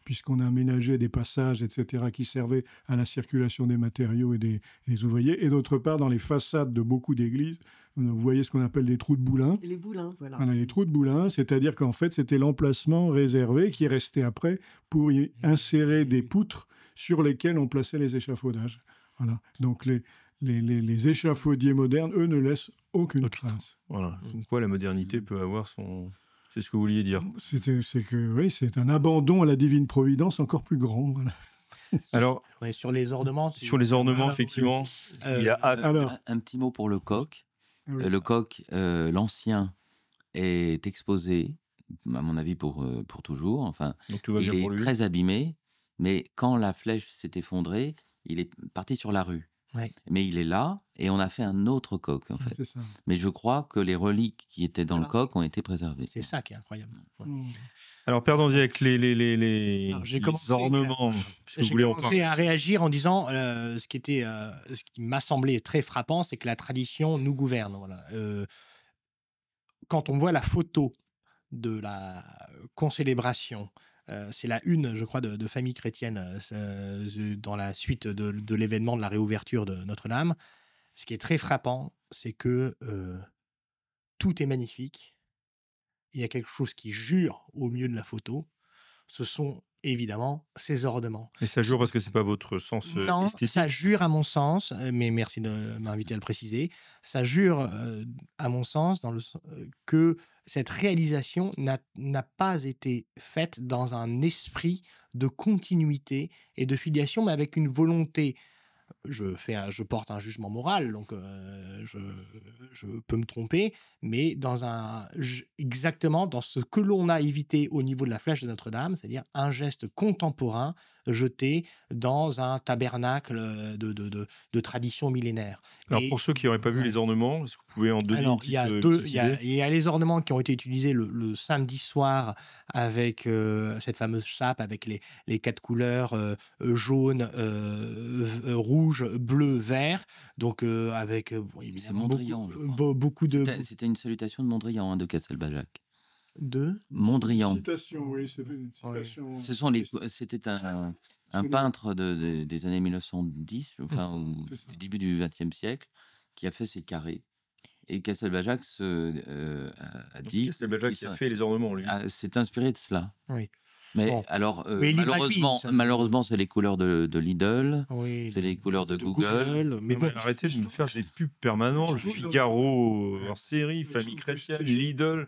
Speaker 2: puisqu'on a aménagé des passages, etc., qui servaient à la circulation des matériaux et des ouvriers. Et d'autre part, dans les façades de beaucoup d'églises, vous voyez ce qu'on appelle les trous de boulins.
Speaker 5: Les boulins, voilà.
Speaker 2: Voilà, les trous de boulins, c'est-à-dire qu'en fait, c'était l'emplacement réservé qui restait après pour y insérer des poutres sur lesquelles on plaçait les échafaudages. Voilà. Donc, les échafaudiers modernes, eux, ne laissent aucune trace.
Speaker 1: Voilà. Quoi, la modernité peut avoir son... C'est ce que vous vouliez dire.
Speaker 2: C'est que oui, c'est un abandon à la divine providence encore plus grand. Voilà.
Speaker 1: Alors,
Speaker 4: sur les ornements.
Speaker 1: Effectivement, il y a
Speaker 3: un petit mot pour le coq.
Speaker 2: Oui.
Speaker 3: Le coq, l'ancien, est exposé, à mon avis, pour toujours. Enfin,
Speaker 1: donc tout va bien pour lui.
Speaker 3: Il est très abîmé, mais quand la flèche s'est effondrée, il est parti sur la rue.
Speaker 4: Ouais.
Speaker 3: Mais il est là, et on a fait un autre coq, en fait.
Speaker 2: C'est ça.
Speaker 3: Mais je crois que les reliques qui étaient dans le coq ont été préservées.
Speaker 4: C'est ça qui est incroyable. Ouais.
Speaker 1: Alors, Père d'Anziac, les ornements,
Speaker 4: j'ai commencé à réagir en disant ce qui m'a semblé très frappant, c'est que la tradition nous gouverne. Voilà. Quand on voit la photo de la concélébration c'est la une, je crois, de Famille chrétienne dans la suite de l'événement de la réouverture de Notre-Dame. Ce qui est très frappant, c'est que tout est magnifique. Il y a quelque chose qui jure au milieu de la photo. Ce sont évidemment ces ornements.
Speaker 1: Et ça jure parce que c'est pas votre sens
Speaker 4: Non,
Speaker 1: esthétique.
Speaker 4: ça jure à mon sens, mais merci de m'inviter à le préciser, ça jure à mon sens que cette réalisation n'a pas été faite dans un esprit de continuité et de filiation, mais avec une volonté. Je porte un jugement moral, donc je peux me tromper, mais exactement dans ce que l'on a évité au niveau de la flèche de Notre-Dame, c'est-à-dire un geste contemporain jeté dans un tabernacle de tradition millénaire.
Speaker 1: Alors, pour ceux qui n'auraient pas vu les ornements, est-ce que vous pouvez en donner une petite
Speaker 4: il y a les ornements qui ont été utilisés le samedi soir avec cette fameuse chape avec les 4 couleurs jaune, rouge, bleu, vert. Donc, avec évidemment beaucoup de.
Speaker 3: C'était une salutation de Mondrian, de Castelbajac.
Speaker 4: De
Speaker 3: Mondrian.
Speaker 2: Citation, oui, c'est une citation.
Speaker 3: C'était un peintre des années 1910, enfin, du début du XXe siècle, qui a fait ces carrés. Et Castelbajac a dit...
Speaker 1: Castelbajac qui a fait les ornements, lui.
Speaker 3: s'est inspiré de cela.
Speaker 4: Oui.
Speaker 3: Mais alors, malheureusement, c'est les couleurs de Lidl, c'est les couleurs de Google.
Speaker 1: Mais bon, arrêtez de nous faire des pubs permanents. Le Figaro hors série, Famille chrétienne, Lidl,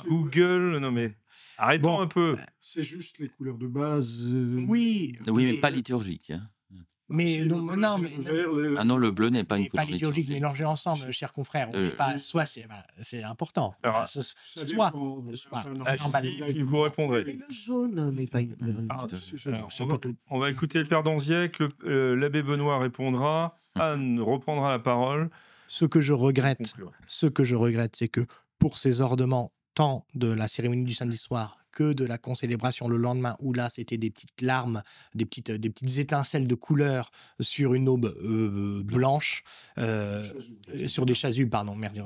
Speaker 1: Google. Non mais arrêtons un peu.
Speaker 2: C'est juste les couleurs de base.
Speaker 4: Oui,
Speaker 3: mais pas liturgique. Hein.
Speaker 4: Mais non,
Speaker 3: le bleu n'est pas une couleur
Speaker 4: liturgique. Mélangés ensemble, chers confrères. C'est important.
Speaker 1: Alors, il vous répondrait.
Speaker 5: Mais le jaune n'est pas une couleur liturgique.
Speaker 1: On va écouter le père d'Anziec. L'abbé Benoît répondra. Anne reprendra la parole.
Speaker 4: Ce que je regrette, c'est que pour ces ornements, tant de la cérémonie du samedi soir que de la concélébration le lendemain, où là, c'était des petites larmes, des petites étincelles de couleur sur une aube blanche, sur des chasubles,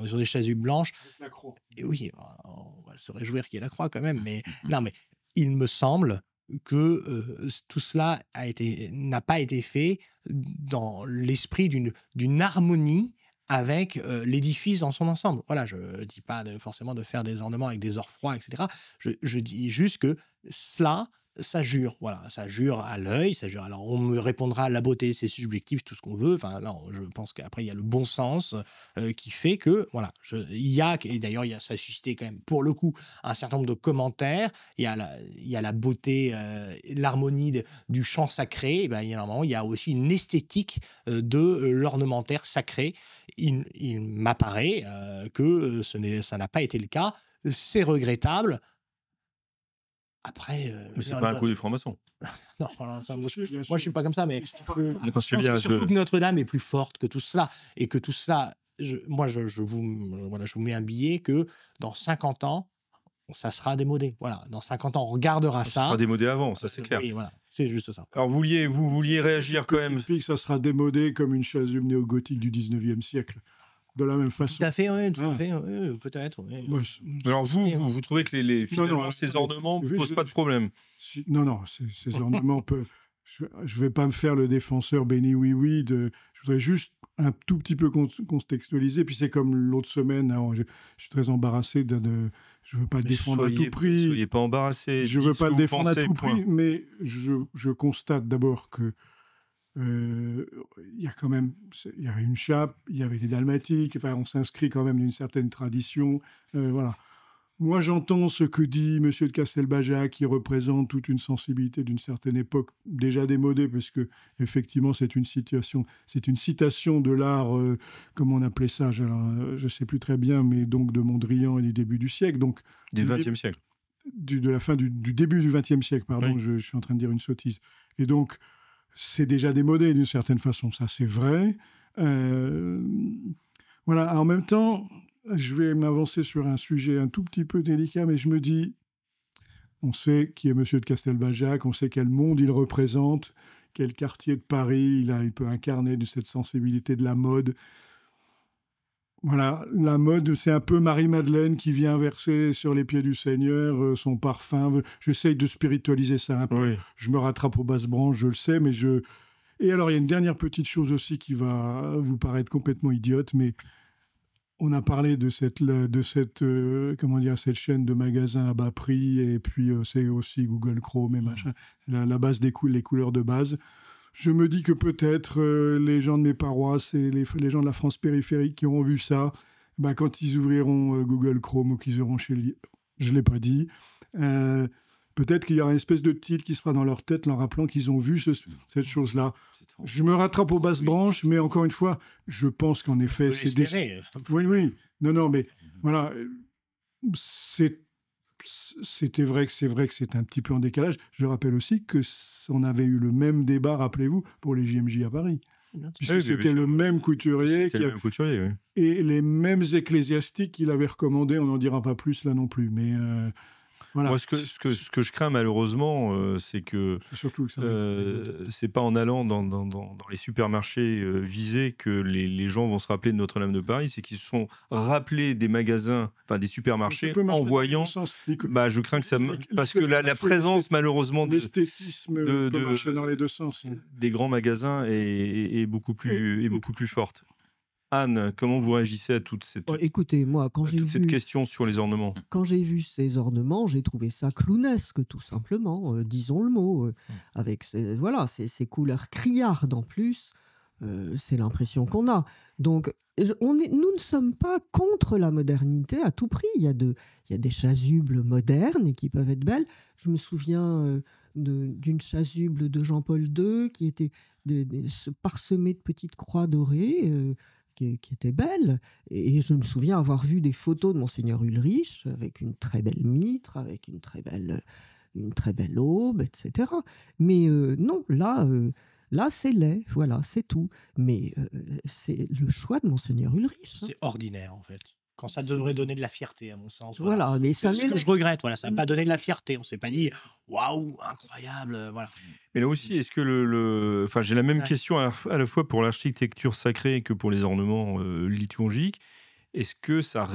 Speaker 4: sur des chasubles blanches.
Speaker 2: La croix.
Speaker 4: Et oui, on va se réjouir qu'il y ait la croix quand même, mais non, mais il me semble que tout cela n'a pas été fait dans l'esprit d'une harmonie avec l'édifice dans son ensemble. Voilà, je ne dis pas forcément de faire des ornements avec des ors froids, etc. Je dis juste que cela, ça jure. Voilà, ça jure à l'œil, ça jure. Alors, on me répondra, la beauté, c'est subjectif, tout ce qu'on veut. Enfin, là, je pense qu'après, il y a le bon sens qui fait que, voilà, et d'ailleurs, ça a suscité quand même, pour le coup, un certain nombre de commentaires. Il y a la beauté, l'harmonie du chant sacré. Et ben, il y a aussi une esthétique de l'ornementaire sacré. Il m'apparaît que ça n'a pas été le cas. C'est regrettable. Après,
Speaker 1: mais c'est pas un coup du franc-maçon.
Speaker 4: Non, moi je suis pas comme ça, mais je pense surtout que Notre-Dame est plus forte que tout cela, et que tout cela, je vous mets un billet que dans 50 ans, ça sera démodé. Voilà, dans 50 ans, on regardera ça.
Speaker 1: Ça sera démodé avant, ça c'est clair.
Speaker 4: Oui, voilà, c'est juste ça.
Speaker 1: Alors vous vouliez réagir quand même.
Speaker 2: Ça sera démodé comme une chasuble néo-gothique du 19e siècle. De la même façon.
Speaker 4: Tout à fait, oui, peut-être. Oui.
Speaker 2: Ouais,
Speaker 1: alors vous trouvez que finalement, ces ornements ne posent pas de problème?
Speaker 2: Non, ces ornements peuvent... Je ne vais pas me faire le défenseur béni oui. Je voudrais juste un tout petit peu contextualiser. Puis c'est comme l'autre semaine, je suis très embarrassé. Je ne veux pas le défendre à tout prix.
Speaker 1: Soyez pas embarrassé.
Speaker 2: Je ne veux pas le défendre à tout prix, mais je constate d'abord que il y a quand même, il y avait une chape, il y avait des dalmatiques, enfin, on s'inscrit quand même d'une certaine tradition. Voilà. Moi, j'entends ce que dit M. de Castelbajac, qui représente toute une sensibilité d'une certaine époque, déjà démodée, parce que effectivement, c'est une citation de l'art, comme on appelait ça, je ne sais plus très bien, mais donc de Mondrian et du début du siècle. Donc,
Speaker 1: du XXe siècle.
Speaker 2: De la fin du début du XXe siècle, pardon, oui. Je suis en train de dire une sottise. Et donc, c'est déjà démodé d'une certaine façon, ça c'est vrai. Voilà, en même temps, je vais m'avancer sur un sujet un tout petit peu délicat, mais je me dis, on sait qui est M. de Castelbajac, on sait quel monde il représente, quel quartier de Paris il peut incarner de cette sensibilité de la mode. Voilà, la mode, c'est un peu Marie-Madeleine qui vient verser sur les pieds du Seigneur son parfum. J'essaye de spiritualiser ça un peu.
Speaker 1: Oui.
Speaker 2: Je me rattrape aux basses branches, je le sais, mais je... Et alors, il y a une dernière petite chose aussi qui va vous paraître complètement idiote, mais on a parlé de cette cette chaîne de magasins à bas prix, et puis c'est aussi Google Chrome et machin, la base les couleurs de base. Je me dis que peut-être les gens de mes paroisses et les gens de la France périphérique qui auront vu ça, bah, quand ils ouvriront Google Chrome ou qu'ils auront je ne l'ai pas dit, peut-être qu'il y aura une espèce de titre qui sera dans leur tête, leur rappelant qu'ils ont vu cette chose-là. Je me rattrape aux basses branches, mais encore une fois, je pense qu'en effet, c'est des... Oui. Non, mais voilà, c'est vrai que c'est un petit peu en décalage. Je rappelle aussi que on avait eu le même débat, rappelez-vous, pour les JMJ à Paris. Puisque c'était le même couturier,
Speaker 1: oui.
Speaker 2: Et les mêmes ecclésiastiques qui l'avaient recommandé. On n'en dira pas plus là non plus, mais voilà.
Speaker 1: Moi, ce que je crains malheureusement, c'est que c'est pas en allant dans les supermarchés visés que les gens vont se rappeler de Notre-Dame de Paris, c'est qu'ils se sont rappelés des magasins, enfin des supermarchés, en voyant. Je crains que ça, parce que la présence malheureusement
Speaker 2: l'esthétisme peut marcher dans les deux sens.
Speaker 1: Des grands magasins est beaucoup plus forte. Anne, comment vous réagissez à toute cette question sur les ornements?
Speaker 5: Quand j'ai vu ces ornements, j'ai trouvé ça clownesque, tout simplement, disons le mot, avec ces couleurs criardes en plus, c'est l'impression qu'on a. Donc, nous ne sommes pas contre la modernité à tout prix. Il y a des chasubles modernes qui peuvent être belles. Je me souviens d'une chasuble de Jean-Paul II qui était parsemée de petites croix dorées, qui était belle. Et je me souviens avoir vu des photos de Monseigneur Ulrich avec une très belle mitre, avec une très belle aube, etc. Mais non, là c'est laid, voilà, c'est tout. Mais c'est le choix de Monseigneur Ulrich.
Speaker 4: C'est ordinaire, en fait. Quand ça devrait donner de la fierté, à mon sens.
Speaker 5: Voilà, mais ça
Speaker 4: c'est ce que je regrette. Voilà, ça n'a pas donné de la fierté. On ne s'est pas dit waouh, incroyable. Voilà.
Speaker 1: Mais là aussi, est-ce que enfin, j'ai la même question à la fois pour l'architecture sacrée que pour les ornements liturgiques. Est-ce que ça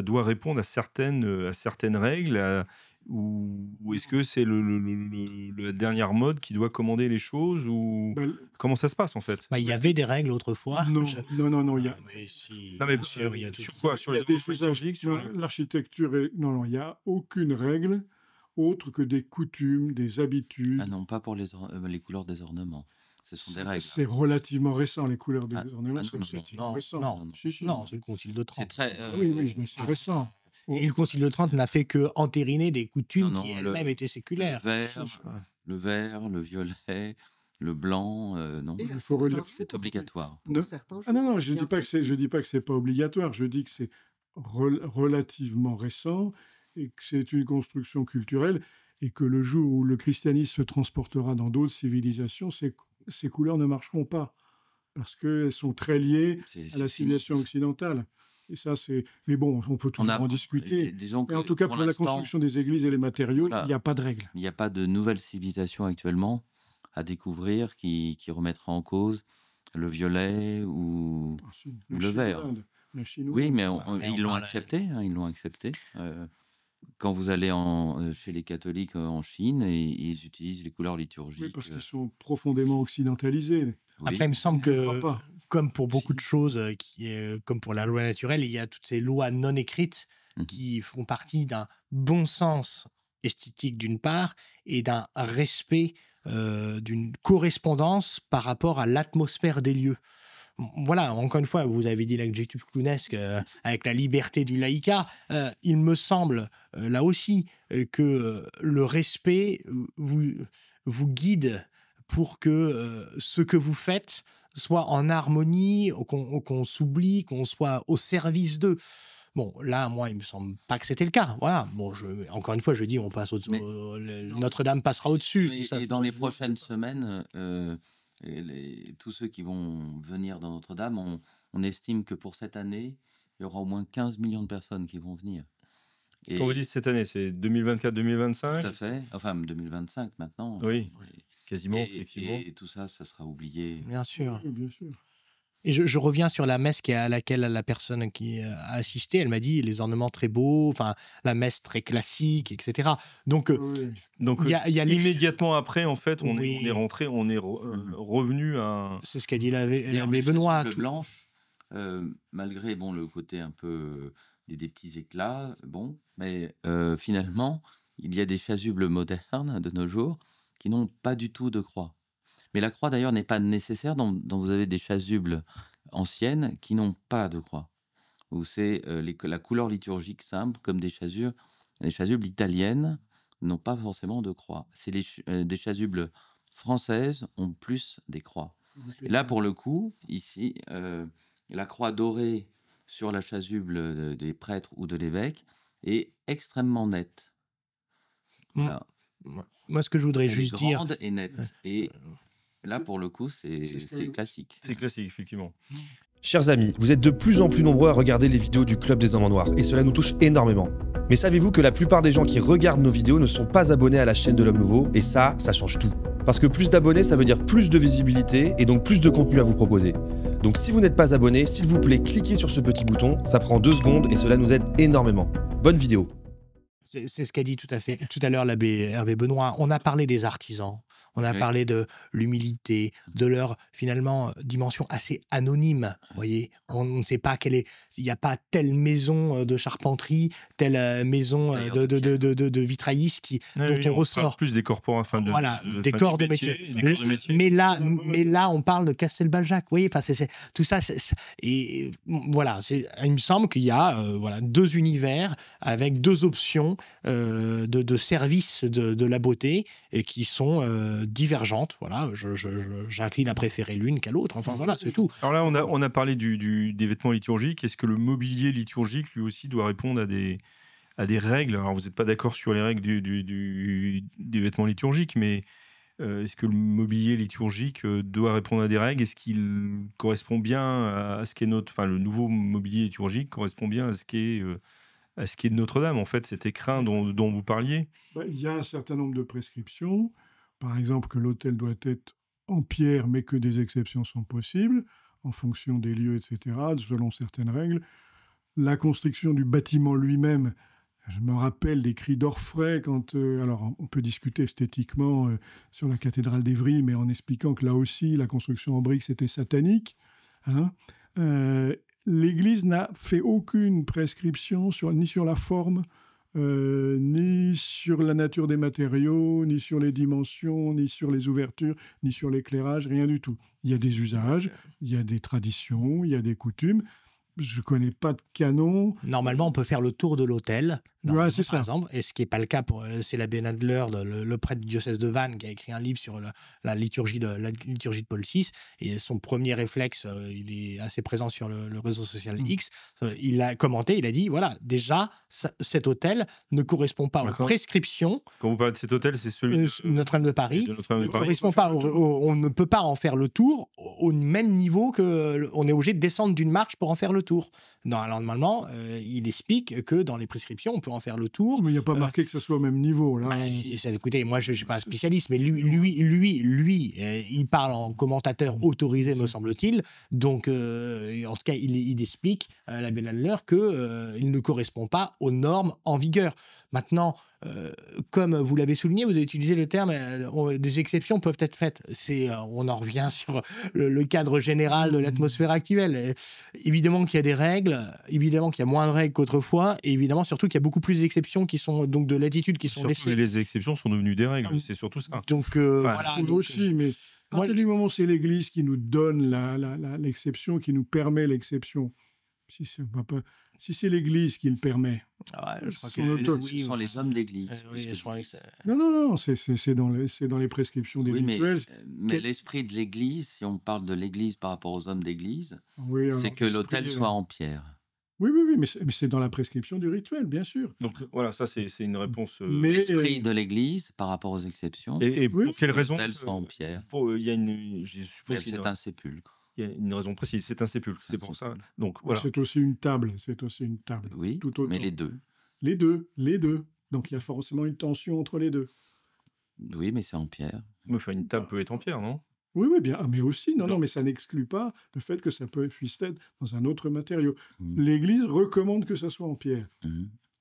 Speaker 1: doit répondre à certaines règles ou est-ce que c'est la dernière mode qui doit commander les choses ou comment ça se passe en fait?
Speaker 4: Il y avait des règles autrefois.
Speaker 2: Non. Il y a...
Speaker 1: sur quoi? Sur les liturgiques,
Speaker 2: l'architecture non, il n'y a aucune règle autre que des coutumes, des habitudes.
Speaker 3: Ah non, pas pour les couleurs des ornements. Ce sont des règles.
Speaker 2: C'est relativement récent, les couleurs des ornements.
Speaker 4: Non, c'est le Concile de Trente.
Speaker 2: Oui, mais c'est récent.
Speaker 4: Et le Concile de Trente n'a fait que entériner des coutumes qui elles-mêmes étaient séculaires.
Speaker 3: Le vert, le violet, le blanc, non, c'est obligatoire.
Speaker 2: Non, je dis pas que c'est pas obligatoire. Je dis que c'est relativement récent et que c'est une construction culturelle et que le jour où le christianisme se transportera dans d'autres civilisations, ces couleurs ne marcheront pas parce qu'elles sont très liées à la civilisation occidentale. Et ça, mais bon, on peut toujours en discuter. Mais en tout cas, pour la construction des églises et les matériaux, il n'y a pas de règle.
Speaker 3: Il n'y a pas de nouvelle civilisation actuellement à découvrir qui remettra en cause le violet ou le vert. Oui, mais ils l'ont accepté. Ils l'ont accepté. Quand vous allez chez les catholiques en Chine, ils utilisent les couleurs liturgiques.
Speaker 2: Oui, parce qu'ils sont profondément occidentalisés.
Speaker 4: Oui. Après, il me semble que, comme pour beaucoup de choses, comme pour la loi naturelle, il y a toutes ces lois non écrites qui font partie d'un bon sens esthétique d'une part et d'un respect, d'une correspondance par rapport à l'atmosphère des lieux. Voilà, encore une fois, vous avez dit l'adjectif clownesque avec la liberté du laïcat. Il me semble, là aussi, que le respect vous guide pour que ce que vous faites soit en harmonie, qu'on s'oublie, qu'on soit au service d'eux. Bon, là, moi, il me semble pas que c'était le cas. Voilà. Bon, encore une fois, je dis, on passe Notre-Dame passera au-dessus.
Speaker 3: Et dans les prochaines semaines... tous ceux qui vont venir dans Notre-Dame, on estime que pour cette année, il y aura au moins 15 millions de personnes qui vont venir.
Speaker 1: Et quand vous dites cette année, c'est 2024-2025?
Speaker 3: Tout à fait. Enfin, 2025 maintenant.
Speaker 1: Oui, quasiment, effectivement.
Speaker 3: Et tout ça, ça sera oublié.
Speaker 4: Bien sûr.
Speaker 2: Oui, bien sûr.
Speaker 4: Et je reviens sur la messe à laquelle la personne qui a assisté, elle m'a dit les ornements très beaux, enfin la messe très classique, etc. Donc,
Speaker 1: Donc
Speaker 4: il y a
Speaker 1: immédiatement après, en fait, on
Speaker 4: Oui.
Speaker 1: est rentré, on est revenu à...
Speaker 4: C'est ce qu'a dit
Speaker 3: D'ailleurs,
Speaker 4: l'abbé
Speaker 3: les
Speaker 4: Benoît.
Speaker 3: chasubles blanches, malgré le côté un peu des petits éclats, mais finalement, il y a des chasubles modernes de nos jours qui n'ont pas du tout de croix. Mais la croix, d'ailleurs, n'est pas nécessaire dans vous avez des chasubles anciennes qui n'ont pas de croix, où c'est la couleur liturgique simple, comme les chasubles italiennes n'ont pas forcément de croix. C'est des chasubles françaises ont plus des croix. Et là, pour le coup, ici, la croix dorée sur la chasuble des prêtres ou de l'évêque est extrêmement nette. Voilà.
Speaker 4: Moi, ce que je voudrais
Speaker 3: Elle est
Speaker 4: juste dire,
Speaker 3: grande et nette. Et là, pour le coup, c'est classique.
Speaker 1: C'est classique, effectivement.
Speaker 6: Chers amis, vous êtes de plus en plus nombreux à regarder les vidéos du Club des Hommes en Noir, et cela nous touche énormément. Mais savez-vous que la plupart des gens qui regardent nos vidéos ne sont pas abonnés à la chaîne de l'Homme Nouveau, et ça change tout. Parce que plus d'abonnés, ça veut dire plus de visibilité, et donc plus de contenu à vous proposer. Donc si vous n'êtes pas abonné, s'il vous plaît, cliquez sur ce petit bouton, ça prend 2 secondes, et cela nous aide énormément. Bonne vidéo.
Speaker 4: c'est ce qu'a dit tout à l'heure l'abbé Hervé Benoît. On a parlé des artisans, on a
Speaker 3: Oui.
Speaker 4: parlé de l'humilité, de leur finalement dimension assez anonyme. Vous voyez, on ne sait pas il n'y a pas telle maison de charpenterie, telle maison
Speaker 3: D'ailleurs,
Speaker 4: de vitrailliste
Speaker 1: Oui,
Speaker 4: dont
Speaker 1: oui,
Speaker 4: on
Speaker 1: parle
Speaker 4: ressort.
Speaker 1: plus des corps, enfin,
Speaker 4: Voilà, des
Speaker 1: enfin,
Speaker 4: corps
Speaker 1: du
Speaker 4: de métier.
Speaker 1: des corps de métier.
Speaker 4: Mais là, on parle de Castelbajac. Vous voyez, enfin, tout ça. Et voilà, il me semble qu'il y a 2 univers avec 2 options de service de la beauté et qui sont divergentes. Voilà, j'incline à préférer l'une qu'à l'autre. Enfin, voilà, c'est tout.
Speaker 1: Alors là, on a parlé des vêtements liturgiques. Est-ce que le mobilier liturgique, lui aussi, doit répondre à des règles? Alors, vous n'êtes pas d'accord sur les règles des vêtements liturgiques, mais est-ce que le mobilier liturgique doit répondre à des règles? Est-ce qu'il correspond bien à ce qu'est enfin, le nouveau mobilier liturgique correspond bien à ce qu'est de Notre-Dame, en fait, cet écrin dont vous parliez?
Speaker 2: Il y a un certain nombre de prescriptions. Par exemple, que l'autel doit être en pierre, mais que des exceptions sont possibles, en fonction des lieux, etc., selon certaines règles. La construction du bâtiment lui-même, je me rappelle des cris d'orfraie quand... alors, on peut discuter esthétiquement sur la cathédrale d'Évry, mais en expliquant que là aussi, la construction en briques, c'était satanique. Hein. L'Église n'a fait aucune prescription ni sur la forme, ni sur la nature des matériaux, ni sur les dimensions, ni sur les ouvertures, ni sur l'éclairage, rien du tout. Il y a des usages, il y a des traditions, il y a des coutumes. Je ne connais pas de canon.
Speaker 4: Normalement, on peut faire le tour de l'autel,
Speaker 2: Ouais, c'est ça.
Speaker 4: par exemple, et ce qui n'est pas le cas c'est l'abbé Nadler, le prêtre du diocèse de Vannes, qui a écrit un livre sur la liturgie de Paul VI, et son premier réflexe, il est assez présent sur le réseau social X, il a commenté, il a dit, voilà, déjà, cet autel ne correspond pas aux
Speaker 1: D'accord.
Speaker 4: prescriptions.
Speaker 1: Quand vous parlez de cet hôtel, c'est celui de
Speaker 4: Notre-Dame de Paris,
Speaker 1: Notre-Dame de
Speaker 4: ne
Speaker 1: Paris.
Speaker 4: correspond pas, on ne peut pas en faire le tour au même niveau on est obligé de descendre d'une marche pour en faire le tour. Non, alors normalement, il explique que dans les prescriptions, on peut en faire le tour.
Speaker 2: Mais il n'y a pas marqué que ça soit au même niveau. Là.
Speaker 4: Écoutez, moi, je ne suis pas un spécialiste, mais lui, il parle en commentateur autorisé, me semble-t-il. Donc, en tout cas, il explique, l'abbé Nadler, qu'il ne correspond pas aux normes en vigueur. Maintenant, comme vous l'avez souligné, vous avez utilisé le terme des exceptions peuvent être faites. On en revient sur le cadre général de l'atmosphère actuelle. Évidemment qu'il y a des règles, évidemment qu'il y a moins de règles qu'autrefois, et évidemment surtout qu'il y a beaucoup plus d'exceptions qui sont donc de latitude qui sont
Speaker 1: Surtout,
Speaker 4: laissées.
Speaker 1: les exceptions sont devenues des règles, c'est surtout ça.
Speaker 4: Donc voilà.
Speaker 2: Nous aussi, mais à partir du moment où c'est l'Église qui nous donne l'exception, qui nous permet l'exception, si c'est l'Église qui le permet.
Speaker 4: Je crois
Speaker 3: ce sont les hommes d'église.
Speaker 2: Non, c'est dans les prescriptions des rituels.
Speaker 3: Mais l'esprit de l'église, si on parle de l'église par rapport aux hommes d'église,
Speaker 2: Oui,
Speaker 3: c'est que l'autel soit en pierre.
Speaker 2: Oui, mais c'est dans la prescription du rituel, bien sûr.
Speaker 1: Donc voilà, ça c'est une réponse.
Speaker 3: L'esprit de l'église par rapport aux exceptions.
Speaker 1: Et pour quelle raison?
Speaker 3: L'autel soit en pierre.
Speaker 1: Il y a je suppose qu'il y a
Speaker 3: C'est un sépulcre.
Speaker 1: Il y a une raison précise, c'est un sépulcre, c'est pour ça. Donc voilà.
Speaker 2: C'est aussi une table,
Speaker 3: Oui,
Speaker 2: tout autant.
Speaker 3: mais les deux.
Speaker 2: Les deux. Donc il y a forcément une tension entre les deux.
Speaker 3: Oui, mais c'est en pierre.
Speaker 1: Enfin, une table peut être en pierre, non?
Speaker 2: Oui, oui, bien. Ah, mais aussi, non, mais ça n'exclut pas le fait que ça puisse être dans un autre matériau. L'Église recommande que ça soit en pierre,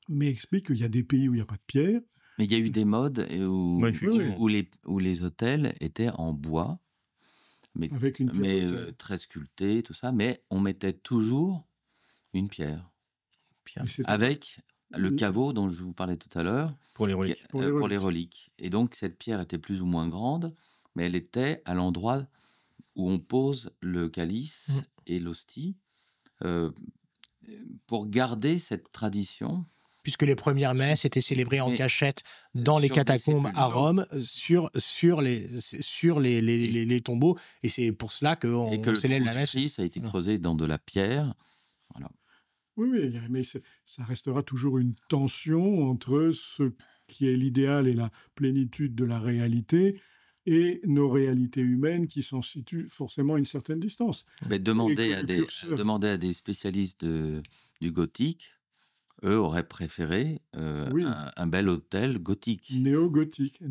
Speaker 2: mais explique qu'il y a des pays où il n'y a pas de pierre.
Speaker 3: Mais il y a eu des modes où les autels étaient en bois,
Speaker 2: avec une pierre
Speaker 3: très sculptés, tout ça, mais on mettait toujours une pierre. Avec le caveau dont je vous parlais tout à l'heure,
Speaker 1: pour les reliques.
Speaker 3: Pour les reliques. Et donc, cette pierre était plus ou moins grande, mais elle était à l'endroit où on pose le calice et l'hostie pour garder cette tradition.
Speaker 4: Puisque les premières messes étaient célébrées en cachette dans les catacombes à Rome, sur les tombeaux. Et c'est pour cela qu'on célèbre la messe.
Speaker 3: Ça a été creusé dans de la pierre. Voilà.
Speaker 2: Oui, mais ça restera toujours une tension entre ce qui est l'idéal et la plénitude de la réalité et nos réalités humaines qui s'en situent forcément à une certaine distance.
Speaker 3: Mais demander à des spécialistes du gothique, eux auraient préféré un bel hôtel gothique.
Speaker 2: Néo-gothique.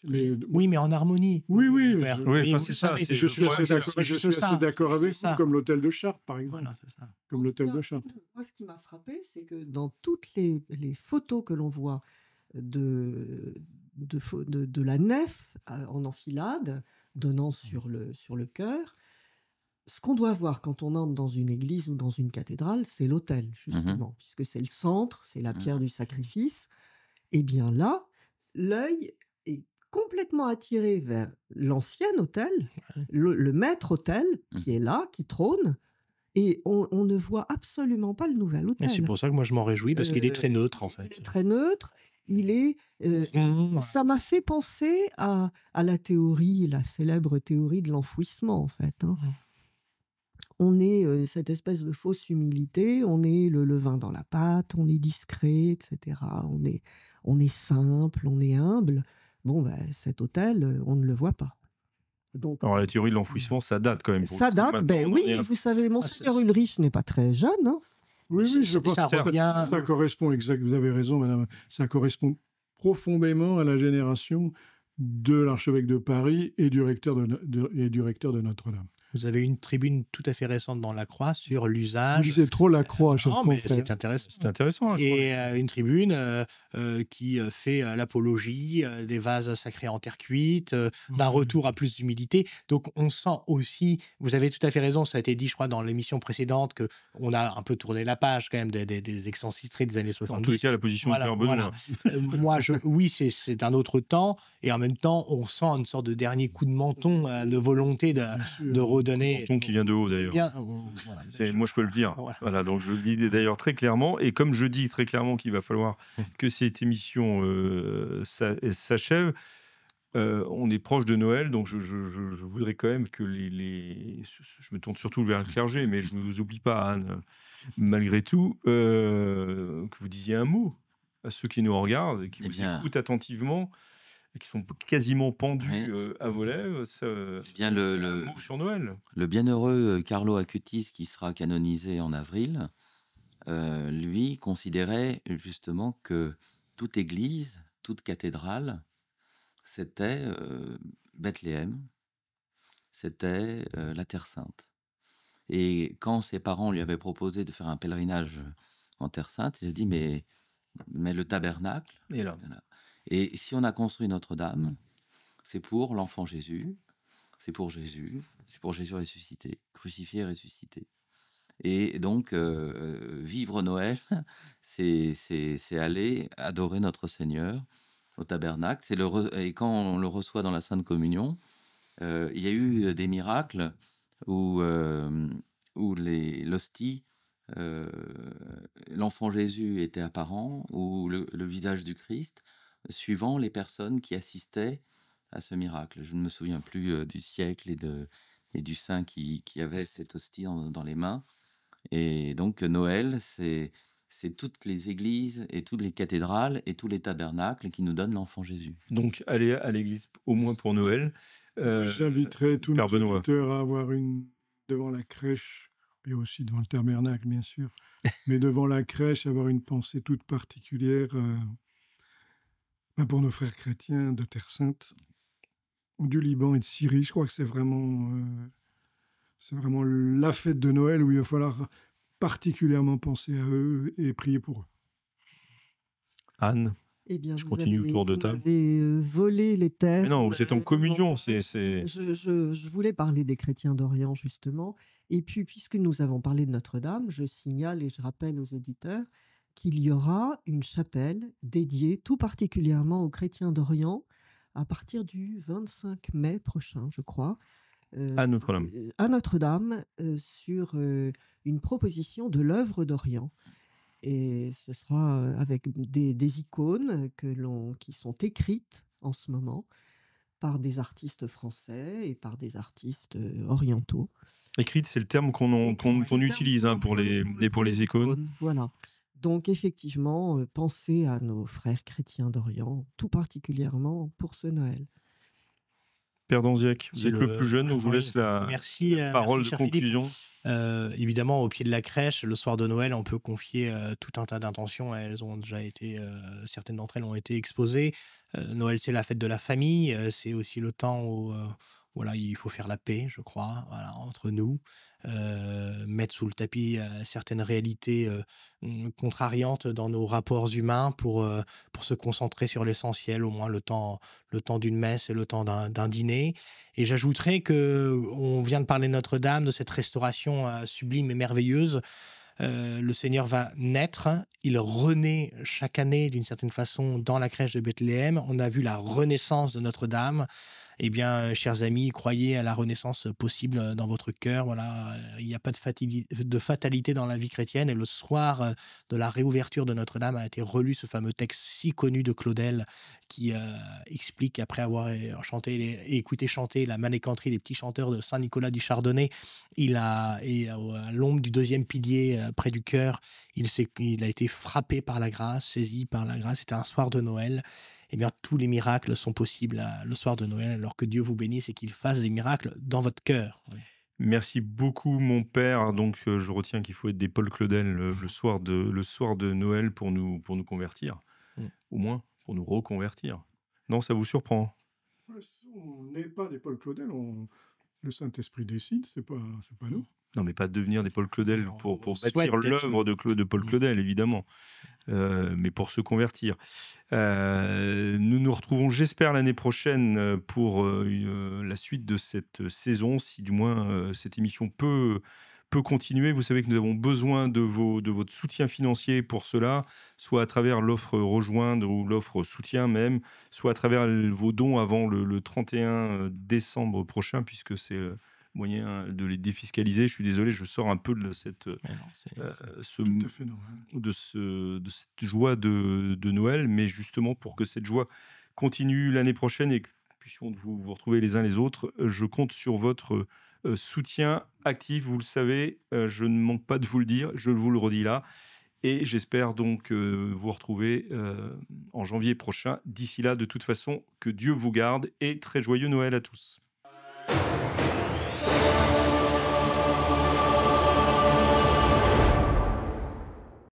Speaker 4: Oui, mais en harmonie.
Speaker 2: Oui,
Speaker 1: c'est ça.
Speaker 2: Je suis assez d'accord avec vous, comme l'hôtel de Chartres, par exemple.
Speaker 4: Voilà, c'est ça.
Speaker 2: Comme l'hôtel de Chartres.
Speaker 5: Moi, ce qui m'a frappé, c'est que dans toutes les photos que l'on voit de la nef en enfilade, donnant sur le chœur, ce qu'on doit voir quand on entre dans une église ou dans une cathédrale, c'est l'autel, justement, puisque c'est le centre, c'est la pierre du sacrifice. Et bien là, l'œil est complètement attiré vers l'ancien autel, le maître-autel qui est là, qui trône, et on ne voit absolument pas le nouvel autel.
Speaker 4: C'est pour ça que moi je m'en réjouis, parce qu'il est très neutre, en fait.
Speaker 5: Il est très neutre. Ça m'a fait penser à la célèbre théorie de l'enfouissement, en fait. On est cette espèce de fausse humilité, on est le levain dans la pâte, on est discret, etc. On est simple, on est humble. Bon, cet autel, on ne le voit pas. Donc,
Speaker 1: alors la théorie de l'enfouissement, ça date quand même.
Speaker 5: Ça date, oui, mais vous savez, Monseigneur Ulrich n'est pas très jeune.
Speaker 2: Oui, je pense que ça correspond exactement. Vous avez raison, madame. Ça correspond profondément à la génération de l'archevêque de Paris et du recteur de Notre-Dame.
Speaker 4: Vous avez une tribune tout à fait récente dans la Croix sur l'usage.
Speaker 2: Vous lisez trop la Croix, cher confrère.
Speaker 4: C'est intéressant.
Speaker 1: C'est intéressant.
Speaker 4: Et une tribune qui fait l'apologie des vases sacrés en terre cuite, d'un retour à plus d'humilité. Donc on sent aussi, vous avez tout à fait raison, ça a été dit, je crois, dans l'émission précédente, qu'on a un peu tourné la page quand même des excentriciteries des années 70.
Speaker 1: En tout cas, la position de Père Benoît.
Speaker 4: Moi, oui, c'est un autre temps. Et en même temps, on sent une sorte de dernier coup de menton, de volonté de redonner.
Speaker 1: Menton qui vient de haut, d'ailleurs. Moi, je peux le dire. Voilà, donc je le dis d'ailleurs très clairement. Et comme je dis très clairement qu'il va falloir que cette émission s'achève, on est proche de Noël, donc je voudrais quand même que je me tourne surtout vers le clergé, mais je ne vous oublie pas, Anne, malgré tout, que vous disiez un mot à ceux qui nous regardent et qui vous écoutent attentivement et qui sont quasiment pendus à vos lèvres. Un mot sur Noël.
Speaker 3: Le bienheureux Carlo Acutis, qui sera canonisé en avril, lui considérait justement que toute église, toute cathédrale, c'était Bethléem, c'était la Terre Sainte. Et quand ses parents lui avaient proposé de faire un pèlerinage en Terre Sainte, il a dit mais le tabernacle.
Speaker 1: Et là.
Speaker 3: Et si on a construit Notre-Dame, c'est pour l'enfant Jésus, c'est pour Jésus ressuscité, crucifié et ressuscité. Et donc, vivre Noël, c'est aller adorer notre Seigneur au tabernacle. Et quand on le reçoit dans la Sainte Communion, il y a eu des miracles où l'hostie, l'enfant Jésus était apparent, ou le visage du Christ, suivant les personnes qui assistaient à ce miracle. Je ne me souviens plus du siècle et du saint qui avait cette hostie dans les mains. Et donc Noël, c'est toutes les églises et toutes les cathédrales et tous les tabernacles qui nous donnent l'enfant Jésus.
Speaker 1: Donc allez à l'église au moins pour Noël.
Speaker 2: J'inviterai tous nos auditeurs à avoir devant la crèche, et aussi devant le tabernacle bien sûr, mais devant la crèche, avoir une pensée toute particulière pour nos frères chrétiens de Terre Sainte. du Liban et de Syrie. Je crois que c'est vraiment la fête de Noël où il va falloir particulièrement penser à eux et prier pour eux.
Speaker 1: Anne,
Speaker 5: Eh bien,
Speaker 1: je continue autour de table.
Speaker 5: Vous m'avez volé les termes.
Speaker 1: Mais non, vous êtes en communion.
Speaker 5: Je voulais parler des chrétiens d'Orient, justement. Et puis, puisque nous avons parlé de Notre-Dame, je signale et je rappelle aux auditeurs qu'il y aura une chapelle dédiée tout particulièrement aux chrétiens d'Orient à partir du 25 mai prochain, je crois.
Speaker 1: À Notre-Dame.
Speaker 5: À Notre-Dame, sur une proposition de l'œuvre d'Orient. Et ce sera avec des icônes qui sont écrites en ce moment par des artistes français et par des artistes orientaux.
Speaker 1: Écrite, c'est le terme qu'on utilise pour les icônes.
Speaker 5: Voilà. Donc effectivement, pensez à nos frères chrétiens d'Orient, tout particulièrement pour ce Noël.
Speaker 1: Père Danziac, vous êtes le plus jeune, donc je vous laisse la parole de conclusion.
Speaker 4: Évidemment, au pied de la crèche, le soir de Noël, on peut confier tout un tas d'intentions. Elles ont déjà été, certaines d'entre elles ont été exposées. Noël, c'est la fête de la famille. C'est aussi le temps où il faut faire la paix, je crois, entre nous. Mettre sous le tapis certaines réalités contrariantes dans nos rapports humains pour se concentrer sur l'essentiel, au moins le temps d'une messe et le temps d'un dîner. Et j'ajouterais qu'on vient de parler de Notre-Dame, de cette restauration sublime et merveilleuse. Le Seigneur va naître, il renaît chaque année d'une certaine façon dans la crèche de Bethléem. On a vu la renaissance de Notre-Dame. Eh bien, chers amis, croyez à la renaissance possible dans votre cœur. Voilà, il n'y a pas de fatalité dans la vie chrétienne. Et le soir de la réouverture de Notre-Dame a été relu ce fameux texte si connu de Claudel qui explique, après avoir écouté chanter la manécanterie des petits chanteurs de Saint-Nicolas du Chardonnay, à l'ombre du deuxième pilier près du cœur, il a été frappé par la grâce, saisi par la grâce. C'était un soir de Noël. Eh bien, tous les miracles sont possibles le soir de Noël, alors que Dieu vous bénisse et qu'il fasse des miracles dans votre cœur. Oui.
Speaker 1: Merci beaucoup, mon père. Donc, je retiens qu'il faut être des Paul Claudel le soir de Noël pour nous convertir, au moins pour nous reconvertir. Non, ça vous surprend?
Speaker 2: On n'est pas des Paul Claudel. Le Saint-Esprit décide, c'est pas nous.
Speaker 1: Non, mais pas devenir des Paul Claudel pour bâtir l'œuvre de Paul Claudel, évidemment, mais pour se convertir. Nous nous retrouvons, j'espère, l'année prochaine pour la suite de cette saison, si du moins cette émission peut continuer. Vous savez que nous avons besoin de votre soutien financier pour cela, soit à travers l'offre rejoindre ou l'offre soutien même, soit à travers vos dons avant le 31 décembre prochain, puisque c'est moyen de les défiscaliser. Je suis désolé, je sors un peu de cette joie de Noël, mais justement pour que cette joie continue l'année prochaine et que puissions vous retrouver les uns les autres, je compte sur votre soutien actif. Vous le savez, je ne manque pas de vous le dire, je vous le redis là. Et j'espère donc vous retrouver en janvier prochain. D'ici là, de toute façon, que Dieu vous garde et très joyeux Noël à tous.